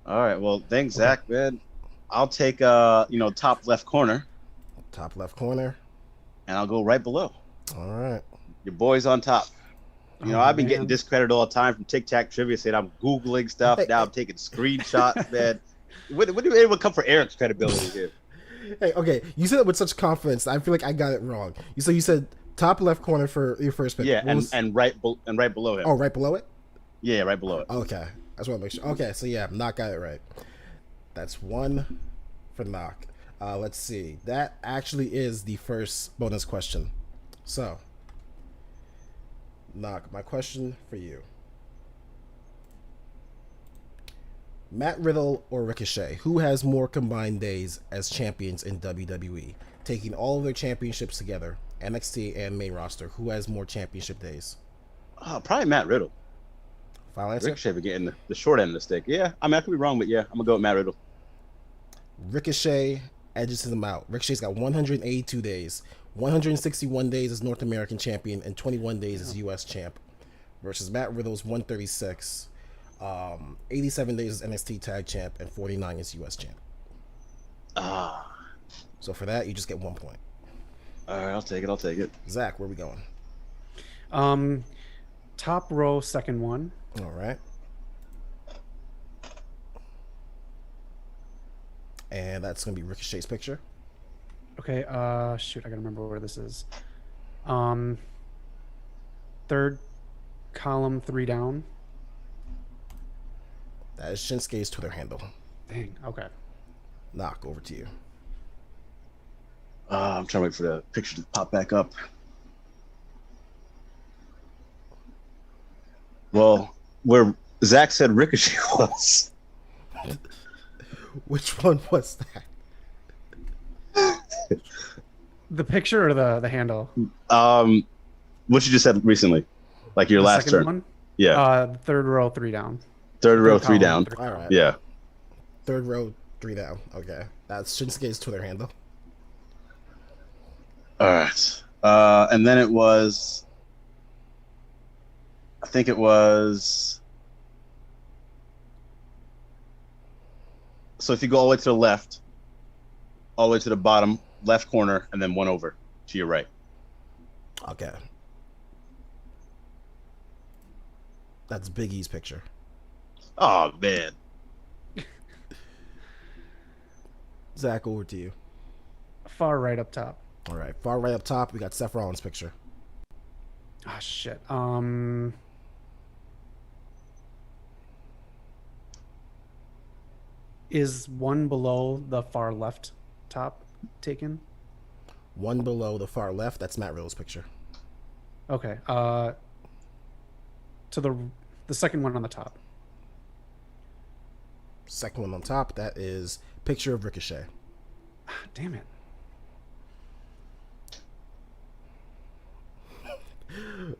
All right. Well, thanks, Zach, man. I'll take top left corner. Top left corner. And I'll go right below. All right. Your boy's on top. I've been getting discredited all the time from Tic Tac Trivia saying I'm Googling stuff. Now I'm taking screenshots, man. When do anyone come for Eric's credibility here? Hey, okay. You said it with such confidence. I feel like I got it wrong. You said top left corner for your first pick. Yeah, and right below him. Oh, right below it? Yeah, right below it. Okay. I just want to make sure. Okay, so yeah, Knock got it right. That's 1 for Knock. Let's see. That actually is the first bonus question. So, Knock, my question for you. Matt Riddle or Ricochet, who has more combined days as champions in WWE? Taking all of their championships together, NXT and main roster, who has more championship days? Probably Matt Riddle. Final answer? Ricochet for getting the short end of the stick. Yeah, I could be wrong, but yeah, I'm going to go with Matt Riddle. Ricochet edges them out. Ricochet's got 182 days. 161 days as North American champion and 21 days as U.S. champ versus Matt Riddle's 136. 87 days as NXT tag champ and 49 as U.S. champ. So for that, you just get 1 point. All right, I'll take it. Zach, where are we going? Top row, second one. All right. And that's going to be Ricochet's picture. Okay, shoot, I gotta remember where this is. Third column, 3 down. That is Shinsuke's Twitter handle. Dang, okay. Knock, over to you. I'm trying to wait for the picture to pop back up. Well, where Zach said Ricochet was. Which one was that? The picture or the handle? What you just said recently, like your The last second turn. one? Third row, 3 down. Third row, 3 column, down. All right. Yeah. Third row, 3 down. Okay. That's Shinsuke's Twitter handle. All right. And then it was, I think it was, so if you go all the way to the left, all the way to the bottom left corner, and then one over to your right. Okay. That's Big E's picture. Oh, man. Zach, over to you. Far right up top. All right. Far right up top, we got Seth Rollins' picture. Ah, shit. Is one below the far left top taken? One below the far left, that's Matt Riddle's picture. Okay. To the second one on the top. Second one on top, that is picture of Ricochet. Ah, damn it.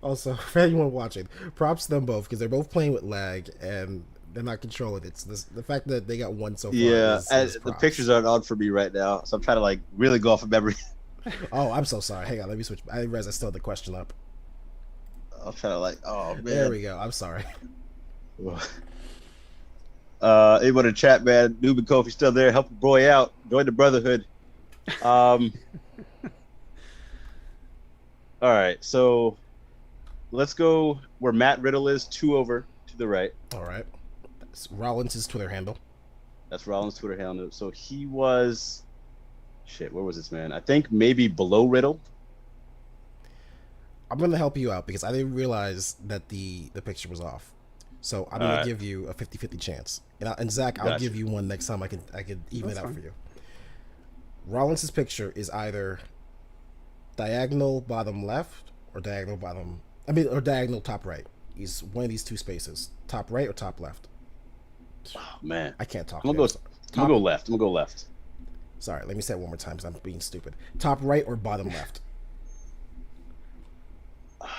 Also, for anyone watching, props to them both because they're both playing with lag and they're not controlling it. It's the fact that they got one so far. Yeah, is the pictures aren't on for me right now, so I'm trying to like really go off of memory. Oh, I'm so sorry. Hang on, let me switch. I realized I still had the question up. I'm trying to like, oh man. There we go. I'm sorry. Anyone in chat, man? Noob and Kofi still there. Help a boy out. Join the brotherhood. All right, so let's go where Matt Riddle is, 2 over to the right. All right. That's Rollins' Twitter handle. That's Rollins' Twitter handle. So he was, shit, where was this man? I think maybe below Riddle. I'm going to help you out because I didn't realize that the picture was off. So I'm going to give you a 50-50 chance. And Zach, I'll give you one next time. I can even it out for you. Rollins' picture is either diagonal bottom left or diagonal top right. He's one of these two spaces. Top right or top left? Oh, man. I can't talk. I'm going to go left. I'm going to go left. Sorry, let me say it one more time because I'm being stupid. Top right or bottom left?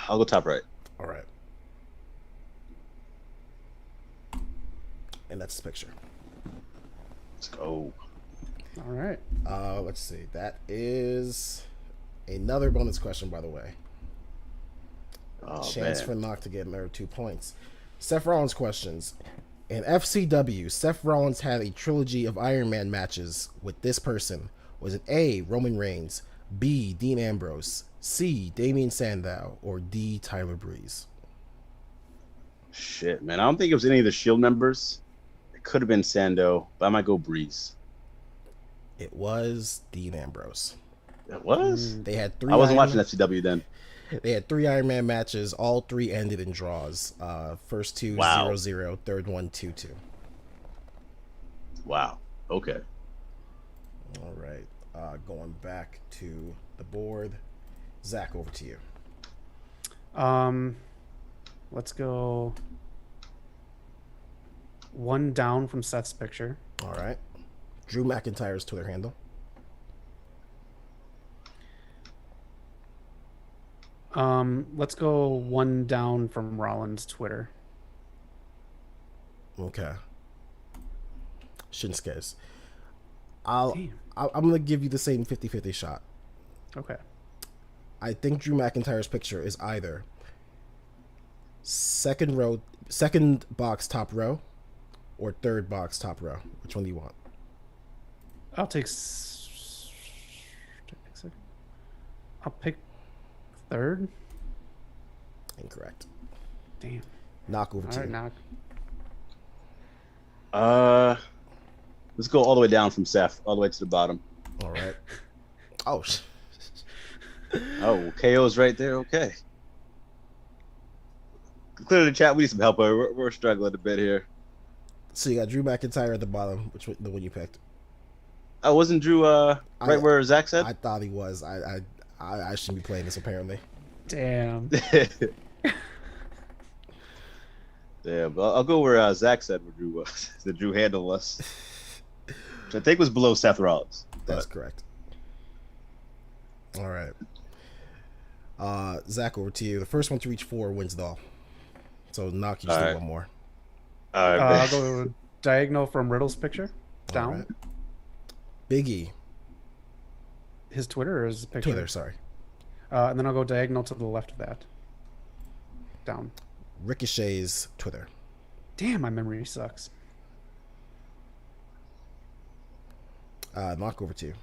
I'll go top right. All right. And that's the picture. Let's go. All right. Let's see. That is another bonus question, by the way. Oh, Chance man. for Knock to get another 2 points. Seth Rollins questions. In FCW, Seth Rollins had a trilogy of Iron Man matches with this person. Was it A, Roman Reigns, B, Dean Ambrose, C, Damian Sandow, or D, Tyler Breeze? Shit, man. I don't think it was any of the Shield members. It could have been Sando, but I might go Breeze. It was Dean Ambrose. It was? They had 3 I wasn't Iron watching FCW then. They had 3 Iron Man matches. All 3 ended in draws. First 2 Wow. 0-0, third one 2-2. Wow. Okay. All right. Going back to the board. Zach, over to you. Let's go 1 down from Seth's picture. All right. Drew McIntyre's Twitter handle. Let's go 1 down from Rollins' Twitter. Okay. Shinsuke's. I'm Damn. going to give you the same 50-50 shot. Okay. I think Drew McIntyre's picture is either second box top row or third box top row. Which one do you want? I'll pick third. Incorrect. Damn. Knock over All to right, you. knock. Let's go all the way down from Seth, all the way to the bottom. All right. Oh, Oh, KO's right there. Okay. Clearly, the chat, we need some help. We're struggling a bit here. so you got Drew McIntyre at the bottom. Which one, the one you picked? Oh, wasn't Drew right where Zach said? I thought he was. I shouldn't be playing this apparently. Damn. Yeah, but I'll go where Zach said where Drew was. The Drew handle was. Which I think was below Seth Rollins. That's correct. All right. Zach, over to you. The first one to reach 4 wins it all. So knock you All just do right. one more. All right, I'll man. go diagonal from Riddle's picture All down. right. Big E. His Twitter or his picture? Twitter, sorry. And then I'll go diagonal to the left of that. Down. Ricochet's Twitter. Damn, my memory sucks. Knock over to you.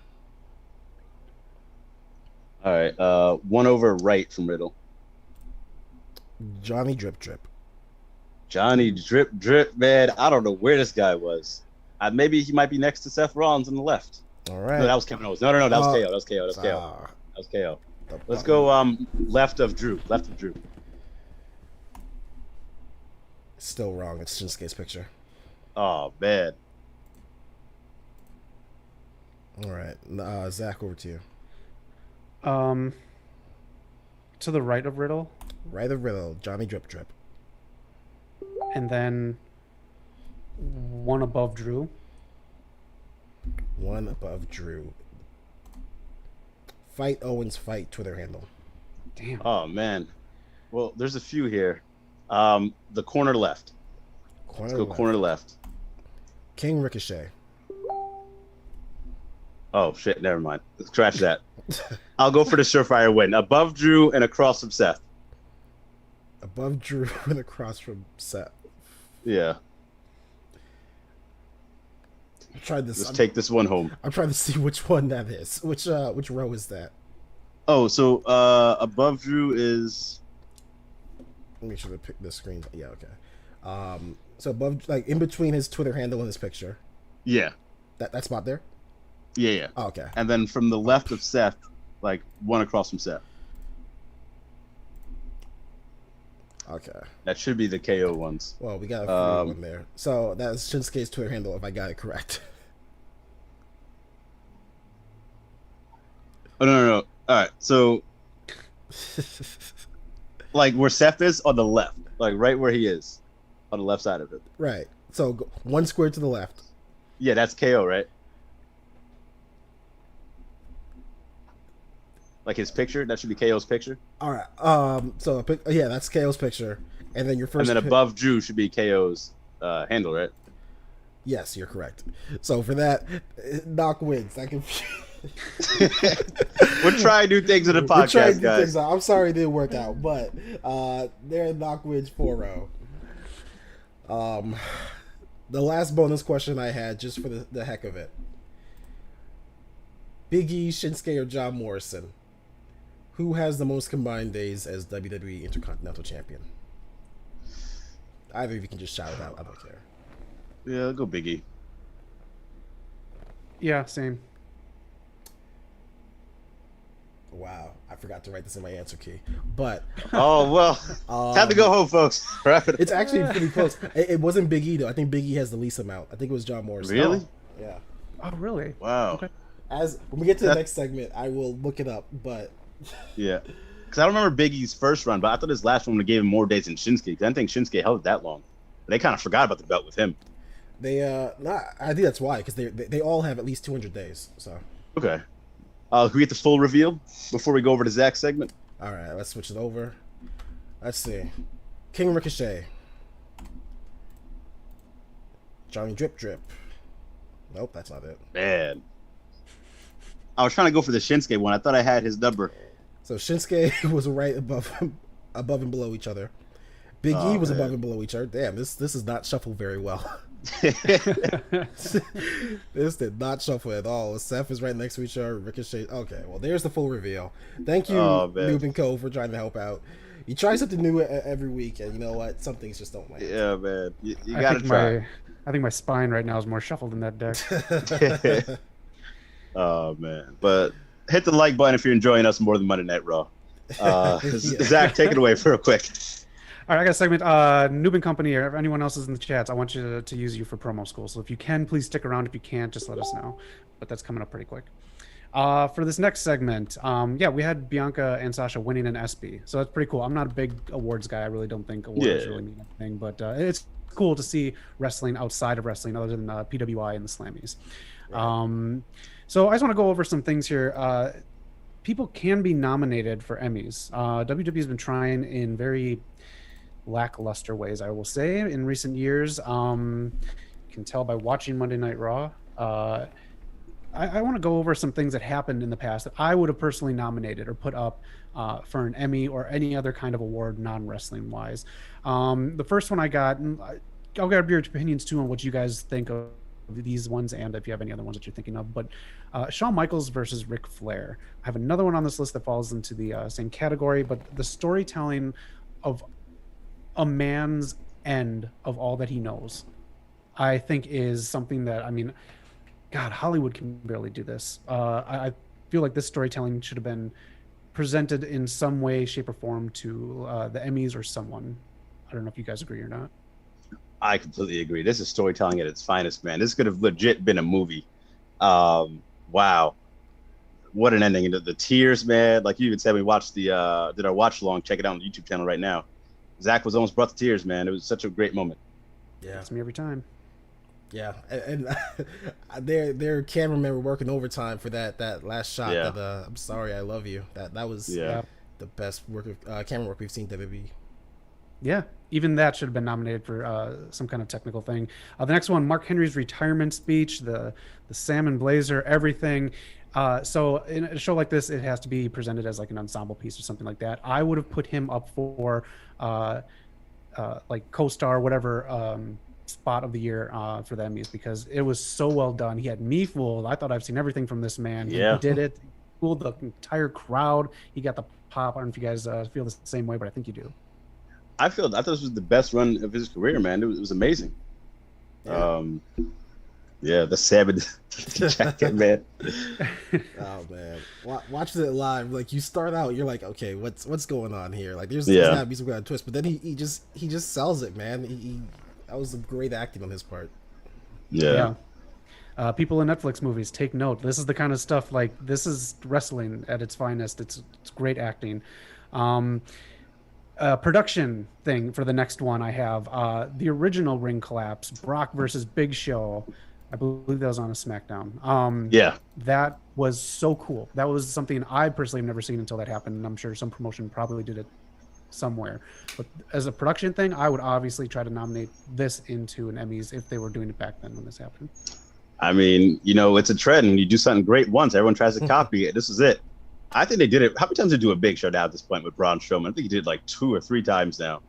All right. One over right from Riddle. Johnny Drip Drip. Johnny Drip Drip, man. I don't know where this guy was. Maybe he might be next to Seth Rollins on the left. All right. No, that was Kevin Owens. No, that was KO. That was KO. That was KO. Ah, That was KO. Let's go left of Drew. Left of Drew. Still wrong. It's Shinsuke's picture. Oh, man. All right. Zach, over to you. To the right of Riddle, Right of Riddle. Johnny Drip Drip. and then one above Drew. One above Drew. Fight Owens Fight Twitter handle. Damn. Oh, man. Well, there's a few here. The corner left. Let's go corner left. King Ricochet. Oh, shit. Never mind. Scratch that. I'll go for the surefire win. Above Drew and across from Seth. Above Drew and across from Seth. Yeah. I'm trying this. Let's take this one home. I'm trying to see which one that is. Which row is that? Oh, so above Drew is... Let me make sure to pick the screen. Yeah, okay. So above, like in between his Twitter handle and his picture. Yeah. That spot there? Yeah. Oh, okay. And then from the left of Seth, like one across from Seth. Okay. That should be the KO ones. Well, we got a free one there. So that's Shinsuke's Twitter handle if I got it correct. Oh, no. All right. So, like where Seth is on the left, like right where he is on the left side of it. Right. So one square to the left. Yeah, that's KO, right? Like his picture, that should be KO's picture. All right. So yeah, that's KO's picture, and then your first. And then above Drew should be KO's handle, right? Yes, you're correct. So for that, Doc wins. I can. We're trying new things in the We're trying podcast, new guys. things out. I'm sorry it didn't work out, but there Doc wins 4-0. The last bonus question I had, just for the heck of it: Big E, Shinsuke, or John Morrison? Who has the most combined days as WWE Intercontinental Champion? Either of you can just shout it out. I don't care. Yeah, I'll go Big E. Yeah, same. Wow, I forgot to write this in my answer key. But Oh well, time to go home, folks. it's actually pretty close. It wasn't Big E though. I think Big E has the least amount. I think it was John Morrison. Really? Yeah. Oh, really? Wow. Okay. As when we get to the next segment, I will look it up. But Yeah, because I don't remember Big E's first run, but I thought his last one would gave him more days than Shinsuke. 'Cause I didn't think Shinsuke held it that long. They kind of forgot about the belt with him. they, I think that's why, because they all have at least 200 days. So, Okay. Can we get the full reveal before we go over to Zach's segment? all right, let's switch it over. Let's see, King Ricochet, Johnny Drip Drip. Nope, that's not it. Man, I was trying to go for the Shinsuke one. I thought I had his number. So Shinsuke was right above and below each other. Big E was above and below each other. Damn, this is not shuffled very well. This did not shuffle at all. Seth is right next to each other. Ricochet. Okay, well, there's the full reveal. Thank you, Noob and Co, for trying to help out. You try something new every week, and you know what? Some things just don't land. Yeah, man. You gotta try. I think my spine right now is more shuffled in that deck. Oh man! But hit the like button if you're enjoying us more than Monday Night Raw. Zach, take it away real quick. All right, I got a segment. Noob and Company, or if anyone else is in the chats, I want you to use you for promo school. So if you can, please stick around. If you can't, just let us know. But that's coming up pretty quick. For this next segment, we had Bianca and Sasha winning an ESPY. So that's pretty cool. I'm not a big awards guy. I really don't think awards really mean anything. But it's cool to see wrestling outside of wrestling other than PWI and the Slammies. Right. So I just want to go over some things here. People can be nominated for Emmys. WWE has been trying in very lackluster ways, I will say, in recent years. You can tell by watching Monday Night Raw. I want to go over some things that happened in the past that I would have personally nominated or put up for an Emmy or any other kind of award, non-wrestling wise. The first one I got, and I'll get your opinions too on what you guys think of these ones and if you have any other ones that you're thinking of. But Shawn Michaels versus Ric Flair. I have another one on this list that falls into the same category, but the storytelling of a man's end of all that he knows, I think is something that, I mean, God, Hollywood can barely do this. I feel like this storytelling should have been presented in some way, shape, or form to the Emmys or someone. I don't know if you guys agree or not. I completely agree. This is storytelling at its finest, man. This could have legit been a movie. Wow. What an ending. The tears, man. Like you even said, we watched did our watch along. Check it out on the YouTube channel right now. Zach was almost brought to tears, man. It was such a great moment. Yeah. It's me every time. Yeah, and their cameramen were working overtime for that last shot. Yeah. That I'm sorry, I love you. That was the best work of camera work we've seen WWE. Yeah, even that should have been nominated for some kind of technical thing. The next one, Mark Henry's retirement speech, the salmon blazer, everything. So in a show like this, it has to be presented as like an ensemble piece or something like that. I would have put him up for like co-star, whatever. Spot of the year for the Emmys because it was so well done. He had me fooled. I thought I've seen everything from this man. Yeah. He did it. He fooled the entire crowd. He got the pop. I don't know if you guys feel the same way, but I think you do. I thought this was the best run of his career, man. It was amazing. Yeah. The salmon jacket, man. Oh man, watching it live, like you start out, you're like, okay, what's going on here? Like there's gotta be some kind of twist, but then he just sells it, man. He that was some great acting on his part. Yeah. People in Netflix movies, take note. This is the kind of stuff, like, this is wrestling at its finest. It's great acting. Production thing for the next one I have. The original ring collapse, Brock versus Big Show. I believe that was on a SmackDown. That was so cool. That was something I personally have never seen until that happened, and I'm sure some promotion probably did it somewhere. But as a production thing, I would obviously try to nominate this into an Emmys if they were doing it back then when this happened. I mean, it's a trend. You do something great once, everyone tries to copy it. This is it. I think they did it. How many times did they do a Big Show now at this point with Braun Strowman? I think he did like 2 or 3 times now.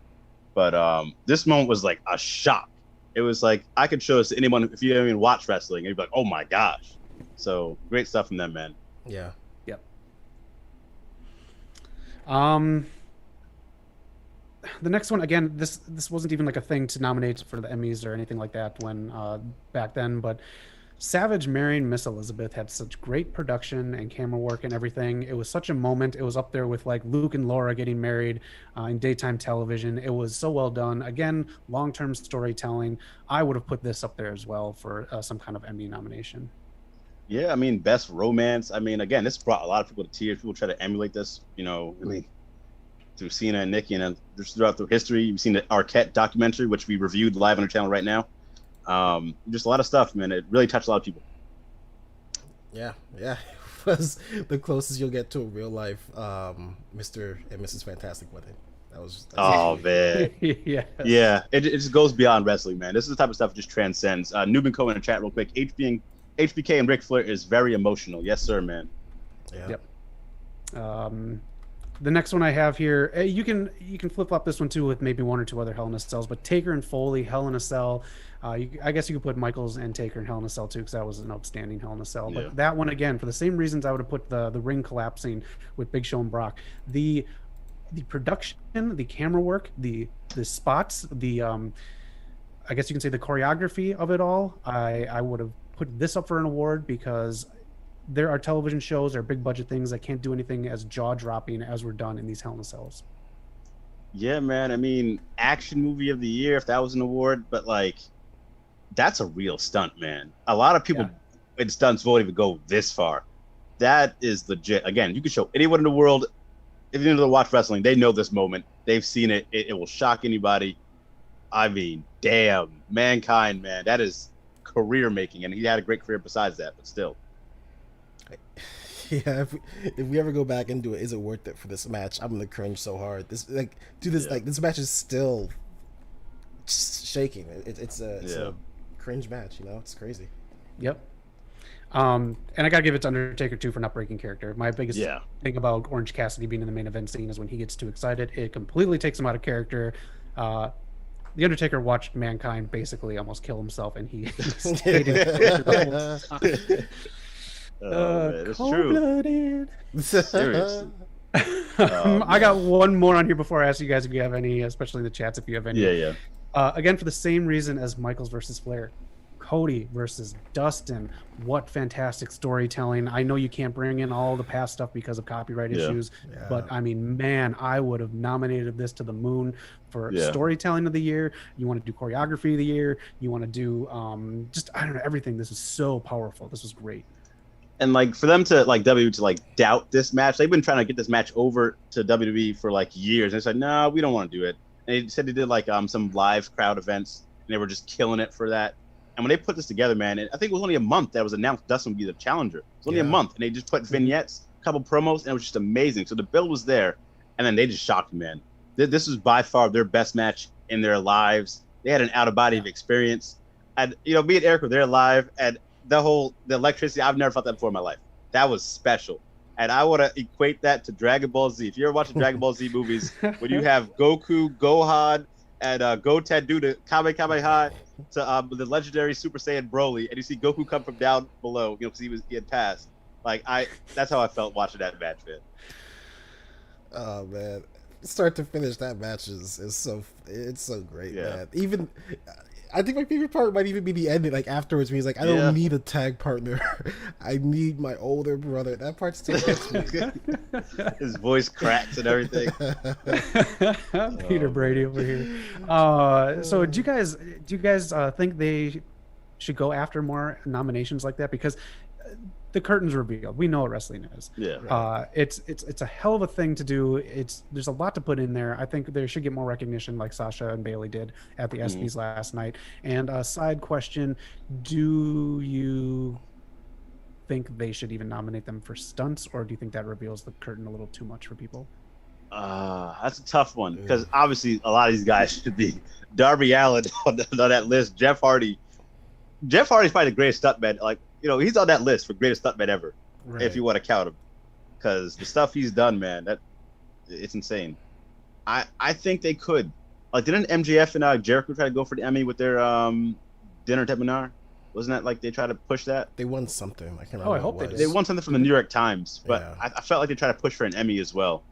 But this moment was like a shock. It was like, I could show this to anyone if you even watch wrestling, and you'd be like, oh my gosh. So great stuff from them, man. Yeah. Yep. The next one, again, this wasn't even like a thing to nominate for the Emmys or anything like that when back then, but Savage marrying Miss Elizabeth had such great production and camera work and everything. It was such a moment. It was up there with like Luke and Laura getting married in daytime television. It was so well done. Again, long-term storytelling. I would have put this up there as well for some kind of Emmy nomination. Yeah, I mean, best romance. I mean, again, this brought a lot of people to tears. People try to emulate this, through Cena and Nikki, and just throughout the history. You've seen the Arquette documentary, which we reviewed live on our channel right now. Just a lot of stuff, man. It really touched a lot of people. Yeah. It was the closest you'll get to a real life Mr. and Mrs. Fantastic wedding. That's man. Yeah. It just goes beyond wrestling, man. This is the type of stuff that just transcends. Newman Cohen in the chat real quick. HBK and Ric Flair is very emotional. Yes, sir, man. Yeah. Yep. The next one I have here, you can flip flop this one too with maybe 1 or 2 other Hell in a Cells, but Taker and Foley, Hell in a Cell. I guess you could put Michaels and Taker in Hell in a Cell too, because that was an outstanding Hell in a Cell. But that one, again, for the same reasons I would have put the ring collapsing with Big Show and Brock. The production, the camera work, the spots, I guess you can say the choreography of it all. I would have put this up for an award because there are television shows or big budget things that can't do anything as jaw-dropping as were done in these Hell in a Cells. Yeah, man. I mean, action movie of the year, if that was an award, but like, that's a real stunt, man. A lot of people in stunts won't even go this far. That is legit. Again, you can show anyone in the world, if you know to watch wrestling, they know this moment. They've seen it. It will shock anybody. I mean, damn, Mankind, man. That is career making, and he had a great career besides that, but still. Yeah, if we ever go back and do it, is it worth it for this match? I'm gonna cringe so hard. This this match is still shaking. It's a cringe match. You know, it's crazy. Yep. And I gotta give it to Undertaker too for not breaking character. My biggest thing about Orange Cassidy being in the main event scene is when he gets too excited, it completely takes him out of character. The Undertaker watched Mankind basically almost kill himself, and he stayed in character the whole time. Man, it's true. Seriously. I got one more on here before I ask you guys if you have any, especially in the chats if you have any. Yeah. Again, for the same reason as Michaels versus Flair. Cody versus Dustin. What fantastic storytelling. I know you can't bring in all the past stuff because of copyright issues, but I mean, man, I would have nominated this to the moon for storytelling of the year. You want to do choreography of the year. You want to do just, I don't know, everything. This is so powerful. This was great. And like for them to like WWE to like doubt this match, they've been trying to get this match over to WWE for like years. And they said, no, we don't want to do it. And they said they did like some live crowd events and they were just killing it for that. And when they put this together, man, I think it was only a month that was announced Dustin would be the challenger. It was only a month, and they just put vignettes, a couple promos, and it was just amazing. So the build was there, and then they just shocked me, man. This was by far their best match in their lives. They had an out-of-body experience. And, me and Eric were there live, and the electricity, I've never felt that before in my life. That was special. And I want to equate that to Dragon Ball Z. If you're ever watching Dragon Ball Z movies, when you have Goku, Gohan, and Goten do the Kamehameha to the legendary Super Saiyan Broly, and you see Goku come from down below, because he had passed. Like that's how I felt watching that match, man. Oh man, start to finish, that match is so great, man. Even I think my favorite part might even be the ending, like afterwards, when he's like, I don't need a tag partner. I need my older brother. That part still gets me. His voice cracks and everything. Peter Brady over here. So do you guys think they should go after more nominations like that? Because the curtain's revealed. We know what wrestling is. Yeah. It's a hell of a thing to do. There's a lot to put in there. I think they should get more recognition, like Sasha and Bailey did at the ESPYs last night. And a side question: do you think they should even nominate them for stunts, or do you think that reveals the curtain a little too much for people? That's a tough one, because obviously a lot of these guys should be. Darby Allin on that list. Jeff Hardy's probably the greatest stuntman. Like, he's on that list for greatest stuntman ever, if you want to count him, because the stuff he's done, man, it's insane. I think they could. Like, didn't MJF and Jericho try to go for the Emmy with their Dinner Debonair? Wasn't that like they tried to push that? They won something. I can't remember. I hope they did. They won something from the New York Times, but I felt like they tried to push for an Emmy as well.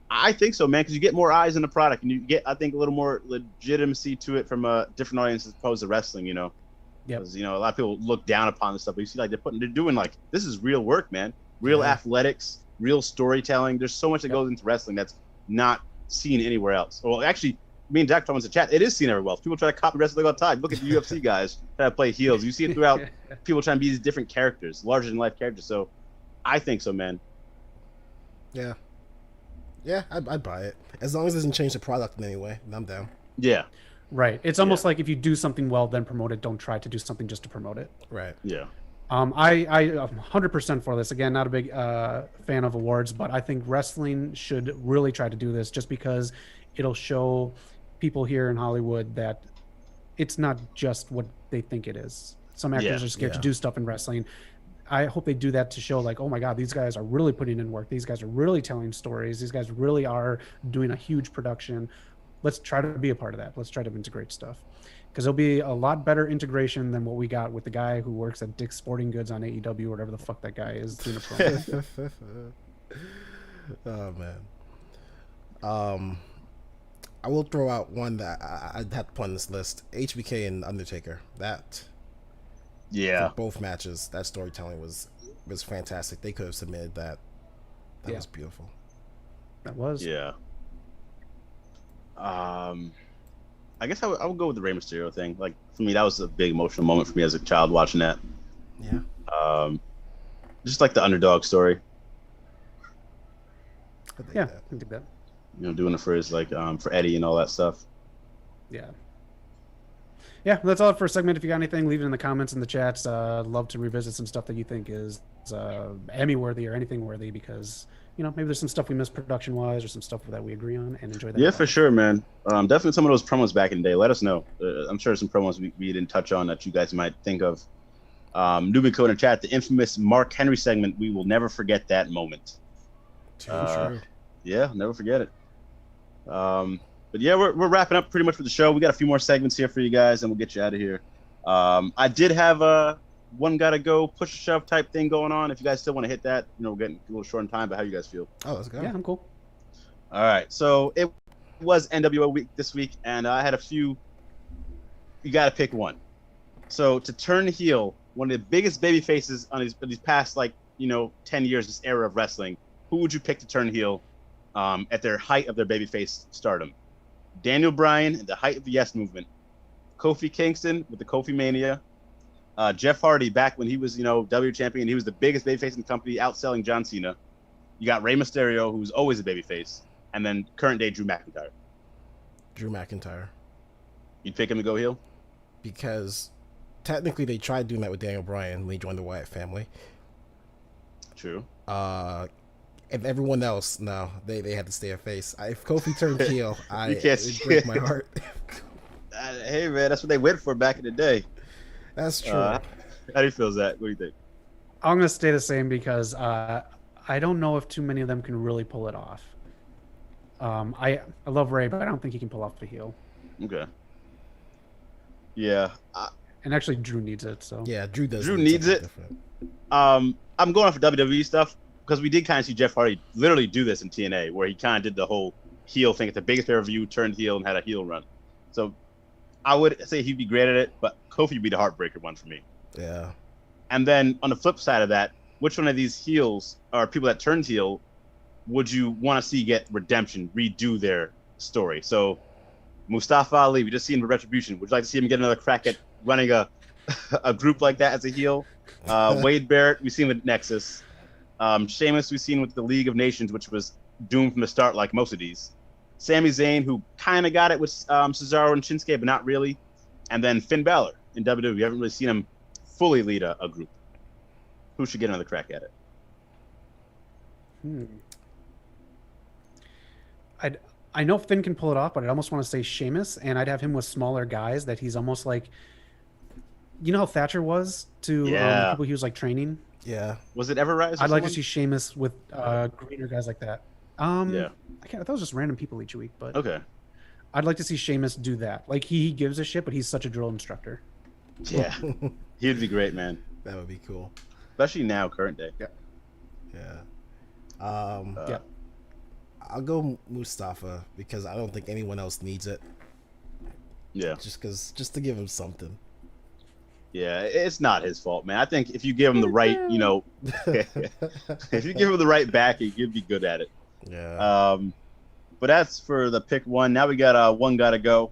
I think so, man, because you get more eyes on the product, and you get, I think, a little more legitimacy to it from a different audience as opposed to wrestling, Yeah. Because, a lot of people look down upon this stuff, but you see, like, they're doing, like, this is real work, man. Real athletics, real storytelling. There's so much that goes into wrestling that's not seen anywhere else. Well, actually, me and Jack Thomas in the chat, it is seen everywhere else. People try to copy wrestling all the time. Look at the UFC guys try to play heels. You see it throughout people trying to be these different characters, larger-than-life characters. So I think so, man. Yeah. Yeah, I'd buy it. As long as it doesn't change the product in any way, I'm down. Yeah. Right. It's almost like if you do something well, then promote it. Don't try to do something just to promote it. Right. Yeah. I'm 100% for this. Again, not a big fan of awards, but I think wrestling should really try to do this, just because it'll show people here in Hollywood that it's not just what they think it is. Some actors are scared to do stuff in wrestling. I hope they do that to show, like, oh my God, these guys are really putting in work. These guys are really telling stories. These guys really are doing a huge production. Let's try to be a part of that. Let's try to integrate stuff, because there'll be a lot better integration than what we got with the guy who works at Dick's Sporting Goods on AEW or whatever the fuck that guy is doing a promo. Oh man. I will throw out one that I'd have to put on this list: HBK and Undertaker. That. Yeah. For both matches, that storytelling was fantastic. They could have submitted that. That was beautiful. That was. Yeah. I guess I would go with the Rey Mysterio thing. Like, for me, that was a big emotional moment for me as a child watching that. Yeah. Just like the underdog story. I think that. Doing it for his, like, for Eddie and all that stuff. Yeah. Yeah, that's all for a segment. If you got anything, leave it in the comments in the chats. Love to revisit some stuff that you think is Emmy worthy or anything worthy, because maybe there's some stuff we missed production wise or some stuff that we agree on and enjoy that. Yeah, for sure, man. Definitely some of those promos back in the day. Let us know. I'm sure some promos we didn't touch on that you guys might think of. Newbie Code in chat, the infamous Mark Henry segment. We will never forget that moment. True. Yeah, never forget it. But yeah, we're wrapping up pretty much for the show. We got a few more segments here for you guys, and we'll get you out of here. I did have a one gotta go push a shove type thing going on. If you guys still want to hit that, we're getting a little short on time. But how you guys feel? Oh, let's go. Yeah, I'm cool. All right, so it was NWO week this week, and I had a few. You got to pick one. So to turn heel, one of the biggest baby faces on these past 10 years, this era of wrestling, who would you pick to turn heel at their height of their babyface stardom? Daniel Bryan at the height of the Yes Movement, Kofi Kingston with the Kofi Mania, Jeff Hardy back when he was W champion, he was the biggest babyface in the company, outselling John Cena. You got Rey Mysterio, who's always a babyface, and then current day Drew McIntyre. Drew McIntyre. You'd pick him to go heel? Because technically they tried doing that with Daniel Bryan when he joined the Wyatt family. True. And everyone else, no, they had to stay a face. If Kofi turned heel, it break my heart. Hey man, that's what they went for back in the day. That's true. How do you feel, Zach? What do you think? I'm gonna stay the same because I don't know if too many of them can really pull it off. I love Ray, but I don't think he can pull off the heel. Okay. Yeah. And actually, Drew needs it. So yeah, Drew does. Drew needs it. Different. I'm going off for WWE stuff because we did kind of see Jeff Hardy literally do this in TNA, where he kind of did the whole heel thing at the biggest pay-per-view, turned heel, and had a heel run. So I would say he'd be great at it, but Kofi would be the heartbreaker one for me. Yeah. And then on the flip side of that, which one of these heels or people that turned heel would you want to see get redemption, redo their story? So Mustafa Ali, we just seen him with Retribution. Would you like to see him get another crack at running a group like that as a heel? Wade Barrett, we've seen with Nexus. Sheamus, we've seen with the League of Nations, which was doomed from the start like most of these. Sami Zayn, who kind of got it with Cesaro and Shinsuke, but not really. And then Finn Balor in WWE. We haven't really seen him fully lead a group. Who should get another crack at it? I know Finn can pull it off, but I'd almost want to say Sheamus, and I'd have him with smaller guys that he's almost like, how Thatcher was to people he was like training. Yeah. Was it Ever Rise? I'd like to see Sheamus with greener guys like that. Yeah. I thought it was just random people each week, but okay. I'd like to see Sheamus do that. Like he gives a shit, but he's such a drill instructor. Yeah. He'd be great, man. That would be cool. Especially now, current day. Yeah. Yeah. I'll go Mustafa because I don't think anyone else needs it. Yeah. Just to give him something. Yeah, it's not his fault, man. I think if you give him the right, if you give him the right backing, he'd be good at it. Yeah. But that's for the pick one. Now we got one gotta go.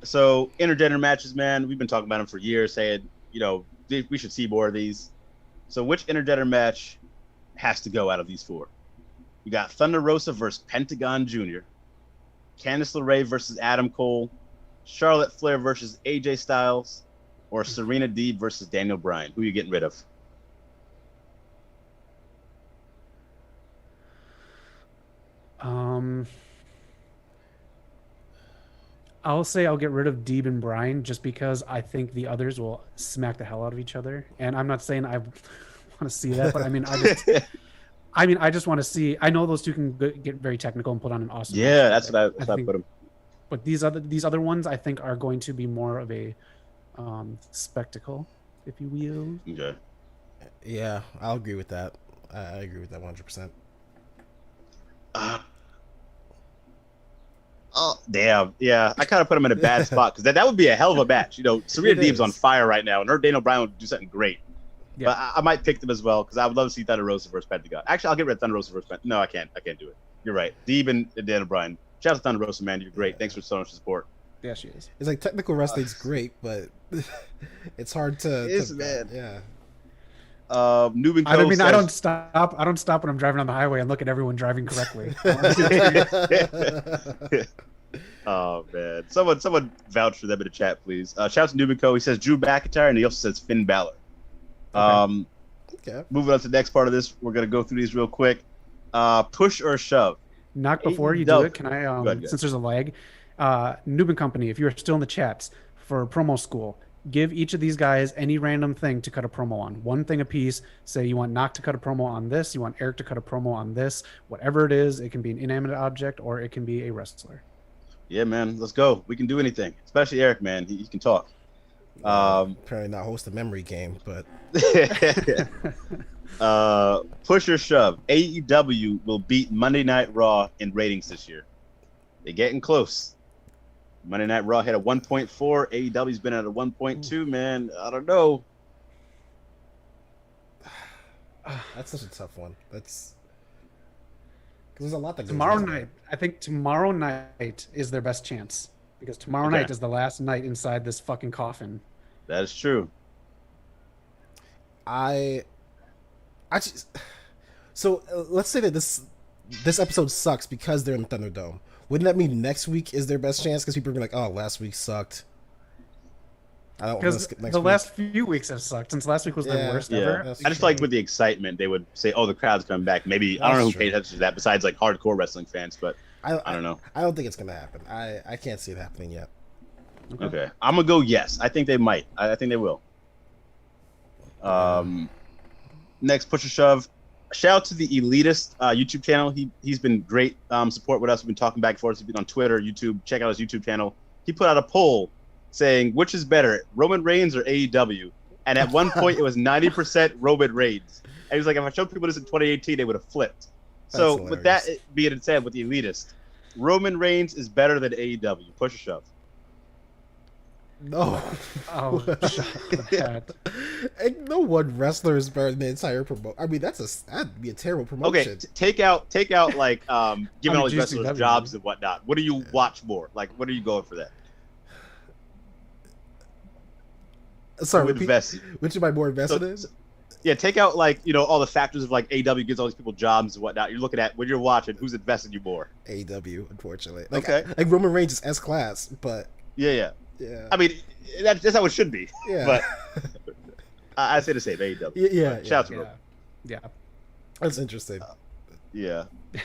So intergender matches, man. We've been talking about them for years, saying we should see more of these. So which intergender match has to go out of these four? You got Thunder Rosa versus Pentagon Jr., Candice LeRae versus Adam Cole, Charlotte Flair versus AJ Styles, or Serena Deeb versus Daniel Bryan. Who are you getting rid of? I'll say I'll get rid of Deeb and Bryan just because I think the others will smack the hell out of each other. And I'm not saying I want to see that, but I just want to see. I know those two can get very technical and put on an awesome. Yeah, that's what I put them. But these other ones, I think, are going to be more of a spectacle, if you will. Okay. Yeah, I'll agree with that. I agree with that 100%. Oh damn! Yeah, I kind of put him in a bad spot because that would be a hell of a match. Serena Deeb's on fire right now, and her Daniel Bryan would do something great. Yeah. But I might pick them as well because I would love to see Thunder Rosa versus Pentagon. Actually, I'll get rid of Thunder Rosa versus Pentagon. No, I can't do it. You're right. Deeb and Daniel Bryan. Shout out to Thunder Rosa, man. You're great. Thanks for so much support. Yeah, she is. It's like technical wrestling's great, but it's hard to. It is, man. Yeah. Newbin I mean, I don't stop when I'm driving on the highway and look at everyone driving correctly. Oh man, someone vouch for them in the chat, please. Shout out to Nubico. He says Drew McIntyre, and he also says Finn Balor. Okay. Moving on to the next part of this, we're gonna go through these real quick. Push or shove. Knock before you do it. Can I, since there's a lag, Noob and Company, if you're still in the chats for promo school, give each of these guys any random thing to cut a promo on. One thing a piece. Say you want Knock to cut a promo on this. You want Eric to cut a promo on this. Whatever it is, it can be an inanimate object or it can be a wrestler. Yeah, man, let's go. We can do anything, especially Eric, man. He can talk. Apparently not host a memory game, but push or shove. AEW will beat Monday Night Raw in ratings this year. They're getting close. Monday Night Raw had a 1.4. AEW's been at a 1.2. Man, I don't know. that's such a tough one. That's because there's a lot that goes Tomorrow on. night, I think tomorrow night is their best chance because tomorrow night is the last night inside this fucking coffin. That is true. I just so let's say that this episode sucks because they're in the Thunderdome. Wouldn't that mean next week is their best chance? Because people are gonna be like, "Oh, last week sucked." I don't want to Because skip next the week. last few weeks have sucked since last week was the worst ever. That's I just true. like with the excitement, they would say, "Oh, the crowd's coming back." Maybe I don't know who That's paid true. attention to that besides like hardcore wrestling fans, but I don't know. I don't think it's gonna happen. I can't see it happening yet. Okay, I'm gonna go yes. I think they might. I think they will. Next, push or shove. Shout out to the Elitist YouTube channel. He's been great support with us. We've been talking back and forth. He's been on Twitter, YouTube. Check out his YouTube channel. He put out a poll saying which is better, Roman Reigns or AEW. And at one point, it was 90% Roman Reigns. And he was like, if I showed people this in 2018, they would have flipped. So That's with that being said, with the Elitist, Roman Reigns is better than AEW. Push or shove. No. Oh, shut that. And no one wrestler is better than the entire promotion. I mean, that'd be a terrible promotion. Okay, take out like giving all these GCW. wrestlers jobs and whatnot. What do you watch more? Like, what are you going for that? Sorry, Who invested? which am I more invested in? Yeah, take out like all the factors of like AW gives all these people jobs and whatnot. You're looking at when you're watching who's investing you more. AEW, unfortunately. Like, Okay. like Roman Reigns is S class, but Yeah. yeah. I mean, that's how it should be. Yeah. But I say the same. AW. Yeah. Shout out to Yeah. Roman. Yeah. That's interesting. Yeah. It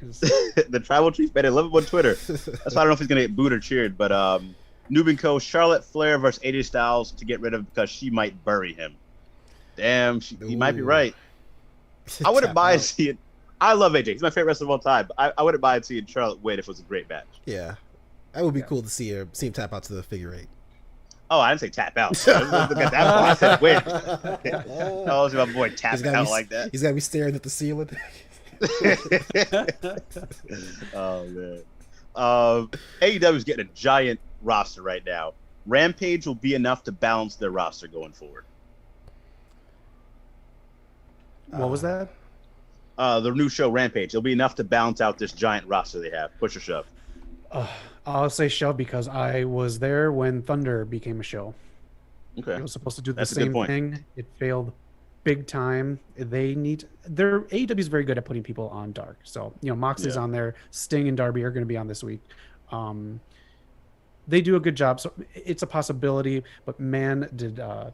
is. The tribal chief, man, I love him on Twitter. That's why I don't know if he's gonna get booed or cheered. But Noob and Co. Charlotte Flair versus AJ Styles to get rid of because she might bury him. Damn, he might be Ooh. right. I wouldn't Tap mind out. seeing. I love AJ. He's my favorite wrestler of all time. But I wouldn't mind seeing Charlotte win if it was a great match. Yeah. That would be cool to see him tap out to the figure eight. Oh, I didn't say tap out. Look at that. I said win. I was my boy tap He's gotta out be- like that. He's got to be staring at the ceiling. Oh man. AEW is getting a giant roster right now. Rampage will be enough to balance their roster going forward. What was that? The new show Rampage. It'll be enough to balance out this giant roster they have. Push or shove. I'll say shove because I was there when Thunder became a show. Okay. It was supposed to do the That's a good same point. thing. It failed big time. Their AEW is very good at putting people on Dark. So, Moxley's Yeah. on there. Sting and Darby are going to be on this week. They do a good job. So it's a possibility, but man, did the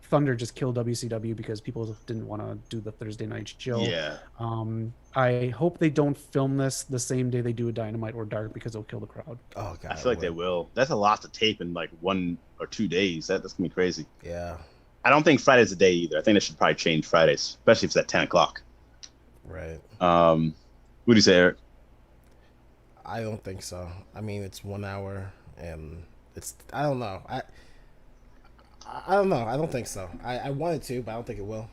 Thunder just kill WCW because people didn't want to do the Thursday night show. Yeah. I hope they don't film this the same day they do a Dynamite or Dark because it'll kill the crowd. Oh god. I feel like they will. That's a lot to tape in like 1 or 2 days. That's gonna be crazy. Yeah. I don't think Friday's a day either. I think they should probably change Fridays, especially if it's at 10 o'clock. Right. What do you say, Eric? I don't think so. I mean, it's 1 hour, and it's. I don't know. I don't know. I don't think so. I wanted to, but I don't think it will.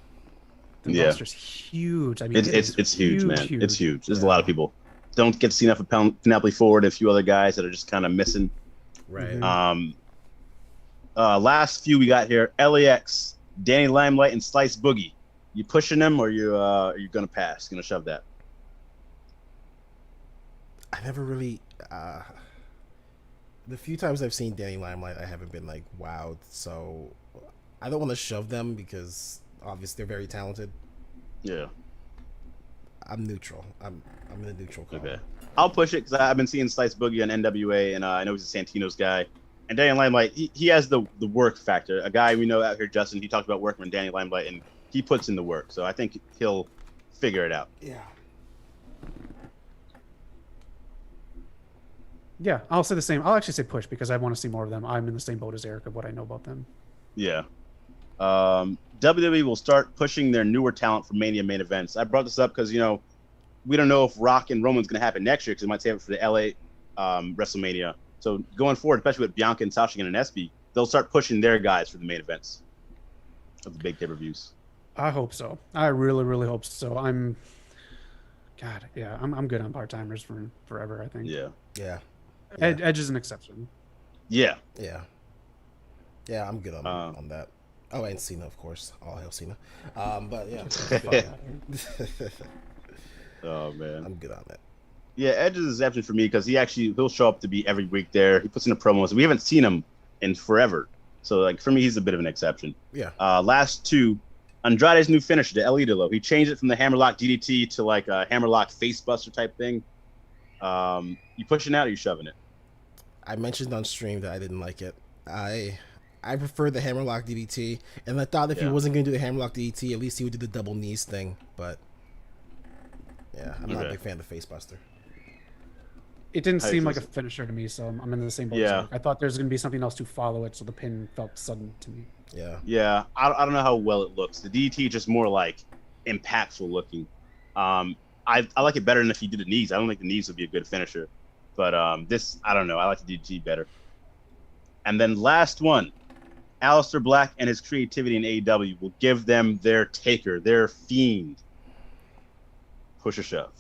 The roster's huge. I mean, It's huge, man. huge. It's huge. There's a lot of people. Don't get to see enough of Penelope Ford and a few other guys that are just kind of missing. Right. Mhm. Last few we got here: LAX, Danny Limelight, and Slice Boogie. You pushing them, or are you gonna pass? Gonna shove that? I never really. The few times I've seen Danny Limelight, I haven't been like wowed. So I don't want to shove them because obviously they're very talented. Yeah. I'm neutral. I'm in the neutral column. Okay. I'll push it because I've been seeing Slice Boogie on NWA, and I know he's a Santino's guy. And Danny Limelight, he has the work factor. A guy we know out here, Justin, he talked about working with Danny Limelight, and he puts in the work. So I think he'll figure it out. Yeah. Yeah, I'll say the same. I'll actually say push because I want to see more of them. I'm in the same boat as Eric of what I know about them. Yeah. WWE will start pushing their newer talent for Mania main events. I brought this up because, we don't know if Rock and Roman's going to happen next year because they might save it for the LA WrestleMania. So going forward, especially with Bianca and Sasha and Espy, they'll start pushing their guys for the main events of the big pay-per-views. I hope so. I really, really hope so. I'm good on part-timers for forever, I think. Yeah. Yeah. Edge is an exception. Yeah. Yeah. Yeah, I'm good on that. Oh, and Cena, of course. All hail Cena. But yeah. Oh, man. I'm good on that. Yeah, Edge is an exception for me because he'll show up to be every week there. He puts in the promos. We haven't seen him in forever. So, for me, he's a bit of an exception. Yeah. Last two, Andrade's new finisher, the El Idolo. He changed it from the Hammerlock DDT to a Hammerlock facebuster type thing. You pushing out or you shoving it? I mentioned on stream that I didn't like it. I prefer the Hammerlock DDT, and I thought if he wasn't going to do the Hammerlock DDT, at least he would do the double knees thing. But yeah, I'm not a big fan of the facebuster. It didn't seem like a finisher to me, so I'm in the same boat. Yeah. I thought there was going to be something else to follow it, so the pin felt sudden to me. Yeah. Yeah, I don't know how well it looks. The DDT is just more impactful looking. I like it better than if he did the knees. I don't think the knees would be a good finisher. But this, I don't know. I like the DDT better. And then last one, Aleister Black and his creativity in AEW will give them their taker, their fiend. Push or shove.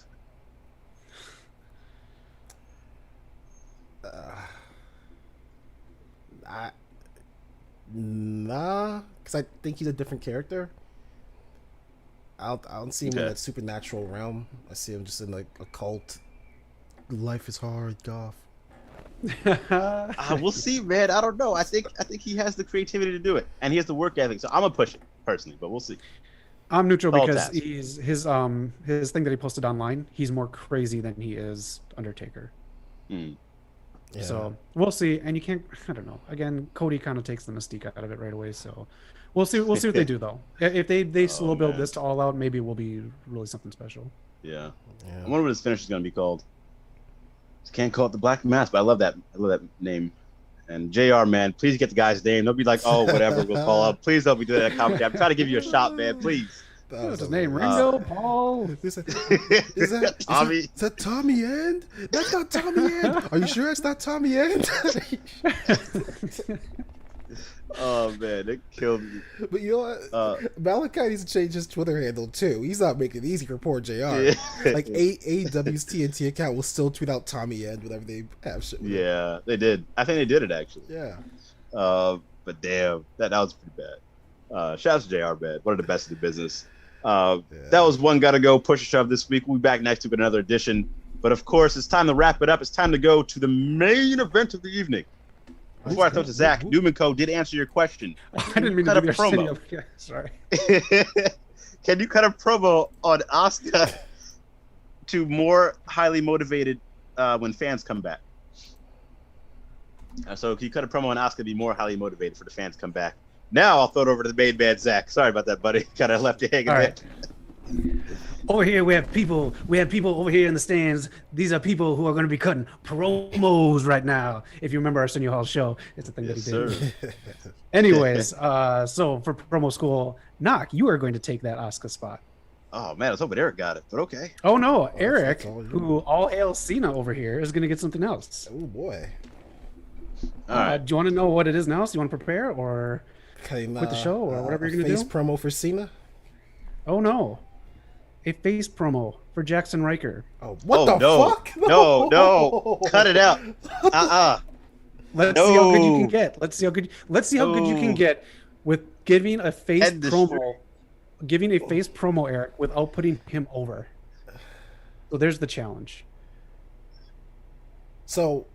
Nah, because I think he's a different character. I don't see him in that supernatural realm. I see him just in a cult. Life is hard, Goff. We'll see, man. I don't know. I think he has the creativity to do it, and he has the work ethic. So I'm gonna push it personally, but we'll see. I'm neutral because his thing that he posted online. He's more crazy than he is Undertaker. Mm. Yeah. So we'll see. And you can't. I don't know. Again, Cody kind of takes the mystique out of it right away. So we'll see. We'll see what they do though. If they slow build this to all out, maybe it will be really something special. Yeah. I wonder what his finish is gonna be called. Just can't call it the Black Mask, but I love that name. And JR, man, please get the guy's name. Don't be like, oh, whatever, we'll call up. Please don't be doing that commentary. I'm trying to give you a shot, man. Please. What's his name? Ringo? Paul? Is that Tommy? Is that Tommy End? That's not Tommy End. Are you sure it's not Tommy End? Oh, man, it killed me. But you know what? Malachi needs to change his Twitter handle, too. He's not making it easy for poor JR. Yeah. AEW's TNT account will still tweet out Tommy End whenever they have shit. Yeah, they did. I think they did it, actually. Yeah. But damn, that was pretty bad. Shout out to JR, man. One of the best in the business. That was one gotta go push or shove this week. We'll be back next week with another edition. But of course, it's time to wrap it up. It's time to go to the main event of the evening. Before I throw to Zach, Newman Co. did answer your question. I didn't mean to do promo. Yeah, sorry. Can you cut a promo on Asuka to more highly motivated when fans come back? So can you cut a promo on Asuka to be more highly motivated for the fans to come back? Now I'll throw it over to the main man, Zach. Sorry about that, buddy. Kind of left you hanging there. Over here, we have people over here in the stands. These are people who are going to be cutting promos right now. If you remember Arsenio Hall's show, it's a thing that he did. Anyways, so for promo school, Knock, you are going to take that Asuka spot. Oh, man, I was hoping Eric got it, but okay. Oh, no, Eric, who all hail Cena over here, is going to get something else. Oh, boy. All right. Do you want to know what it is now? So you want to prepare or quit the show or whatever you're going to do? Face promo for Cena? Oh, no. A face promo for Jackson Riker. Oh, what the fuck? No. Cut it out. Let's see how good you can get. Let's see how good you can get with giving a face promo. Giving a face promo, Eric, without putting him over. So there's the challenge. So,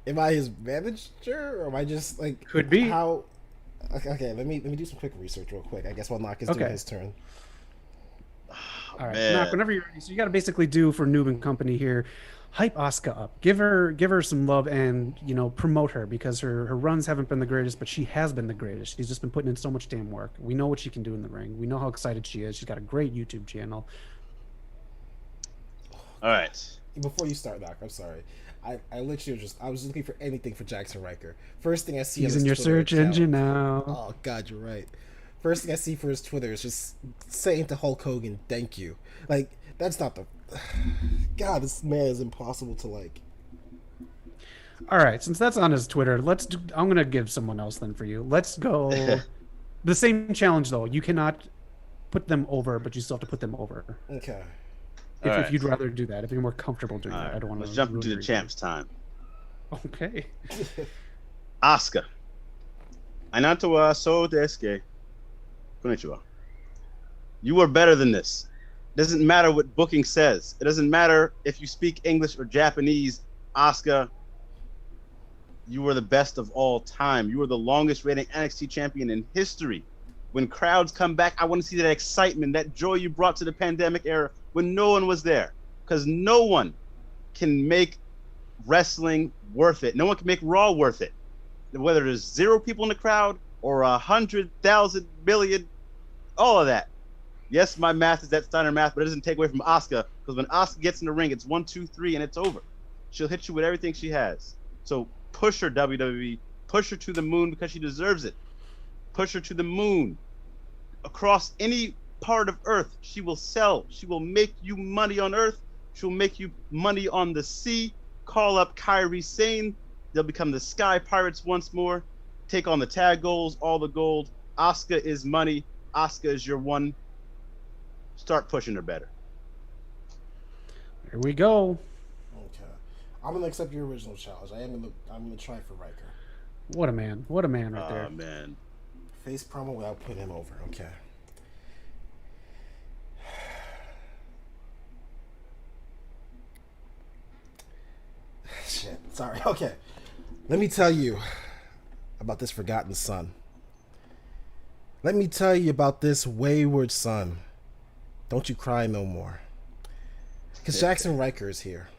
am I his manager, or am I just like could be how? Okay, let me do some quick research real quick. I guess while Knock is doing his turn. All right, man. Knock, whenever you're ready. So you got to basically do for Noob and Company here. Hype Asuka up. Give her some love and, promote her because her runs haven't been the greatest, but she has been the greatest. She's just been putting in so much damn work. We know what she can do in the ring. We know how excited she is. She's got a great YouTube channel. All right. Before you start, Doc, I'm sorry. I literally I was looking for anything for Jackson Riker. First thing I see He's on his in your Twitter search account, engine now. Oh God, you're right. First thing I see for his Twitter is just saying to Hulk Hogan, "Thank you." Like that's not the. God, this man is impossible to like. All right, since that's on his Twitter, I'm gonna give someone else then for you. Let's go. The same challenge though. You cannot put them over, but you still have to put them over. Okay. If you'd rather do that, if you're more comfortable doing that, I don't want to. Let's jump into the champs time. Okay. Asuka. Anato wa so desu ke. Konnichiwa. You are better than this. It doesn't matter what booking says. It doesn't matter if you speak English or Japanese. Asuka, you were the best of all time. You were the longest reigning NXT champion in history. When crowds come back, I want to see that excitement, that joy you brought to the pandemic era when no one was there. Because no one can make wrestling worth it. No one can make Raw worth it. Whether there's 0 people in the crowd or 100,000 million, all of that. Yes, my math is that Steiner math, but it doesn't take away from Asuka. Because when Asuka gets in the ring, it's 1, 2, 3, and it's over. She'll hit you with everything she has. So push her, WWE. Push her to the moon because she deserves it. Push her to the moon. Across any part of Earth, she will sell. She will make you money on Earth. She'll make you money on the sea. Call up Kairi Sane. They'll become the Sky Pirates once more. Take on the tag goals, all the gold. Asuka is money. Asuka is your one. Start pushing her better. Here we go. Okay. I'm gonna accept your original challenge. I'm gonna try for Riker. What a man. What a man right there. Oh, man. Face promo without putting him over. Okay. Shit. Sorry. Okay. Let me tell you about this forgotten son. Let me tell you about this wayward son. Don't you cry no more. Because Jackson Riker is here.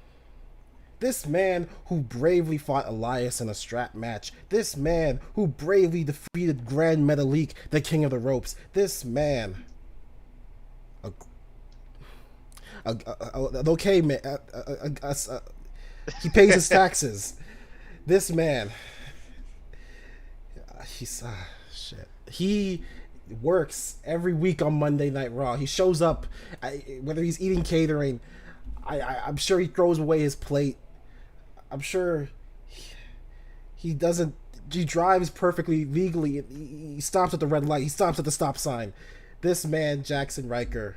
This man who bravely fought Elias in a strap match. This man who bravely defeated Grand Metalik, the king of the ropes. This man. Okay, man. He pays his taxes. This man. He's. Shit. He works every week on Monday Night Raw. He shows up, whether he's eating catering. I'm sure he throws away his plate. I'm sure he doesn't. He drives perfectly legally. He stops at the red light. He stops at the stop sign. This man, Jackson Riker.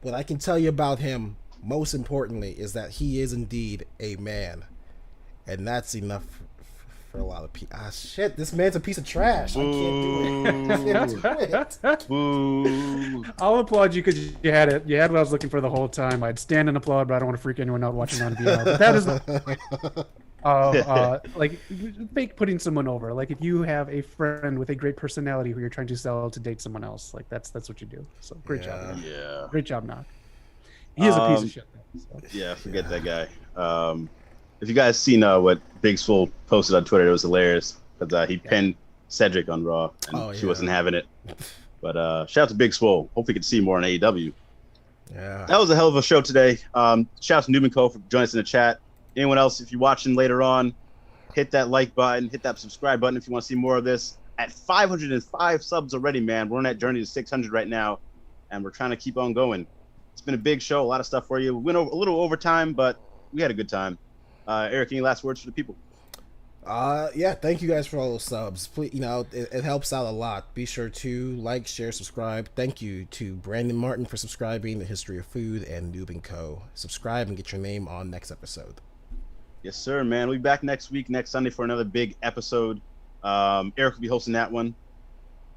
What I can tell you about him, most importantly, is that he is indeed a man, and that's enough for a lot of people. Ah, shit! This man's a piece of trash. I can't do it. Boo. I'll applaud you because you had it. You had what I was looking for the whole time. I'd stand and applaud, but I don't want to freak anyone out watching on VR. But that is like fake putting someone over. Like if you have a friend with a great personality who you're trying to sell to date someone else, like that's what you do. So great job, man. Yeah. Great job, Knock. He is a piece of shit. Though, so. Yeah, forget that guy. If you guys seen what Big Swole posted on Twitter, it was hilarious because he pinned Cedric on Raw and she wasn't having it. But shout out to Big Swole. Hope we can see more on AEW. Yeah, that was a hell of a show today. Shout out to Newman Co for joining us in the chat. Anyone else, if you're watching later on, hit that like button, hit that subscribe button if you want to see more of this. At 505 subs already, man. We're on that journey to 600 right now, and we're trying to keep on going. It's been a big show, a lot of stuff for you. We went over, a little overtime, but we had a good time. Eric, any last words for the people? Yeah, thank you guys for all those subs. Please, it helps out a lot. Be sure to like, share, subscribe. Thank you to Brandon Martin for subscribing, The History of Food, and Noob & Co. Subscribe and get your name on next episode. Yes, sir, man. We'll be back next week, next Sunday, for another big episode. Eric will be hosting that one.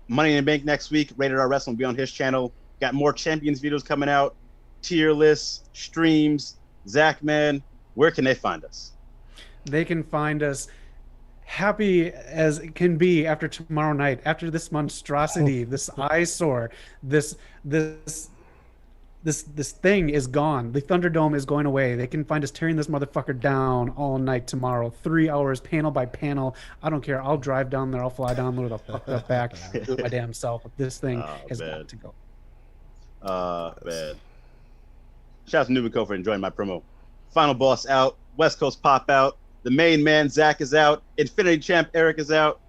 Money in the Bank next week. Rated R Wrestling will be on his channel. Got more Champions videos coming out. Tier lists, streams. Zach, man, where can they find us? They can find us happy as it can be after tomorrow night, after this monstrosity, this eyesore, this this thing is gone. The Thunderdome is going away. They can find us tearing this motherfucker down all night tomorrow, 3 hours, panel by panel. I don't care. I'll drive down there. I'll fly down there with a fucked up back, do it my damn self. But this thing has got to go. Man. Shout out to Newman Co for enjoying my promo. Final boss out. West Coast Pop out. The main man Zach is out. Infinity Champ Eric is out.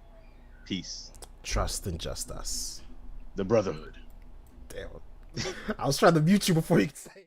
Peace. Trust in just us. The Brotherhood. Damn. I was trying to mute you before you could say it.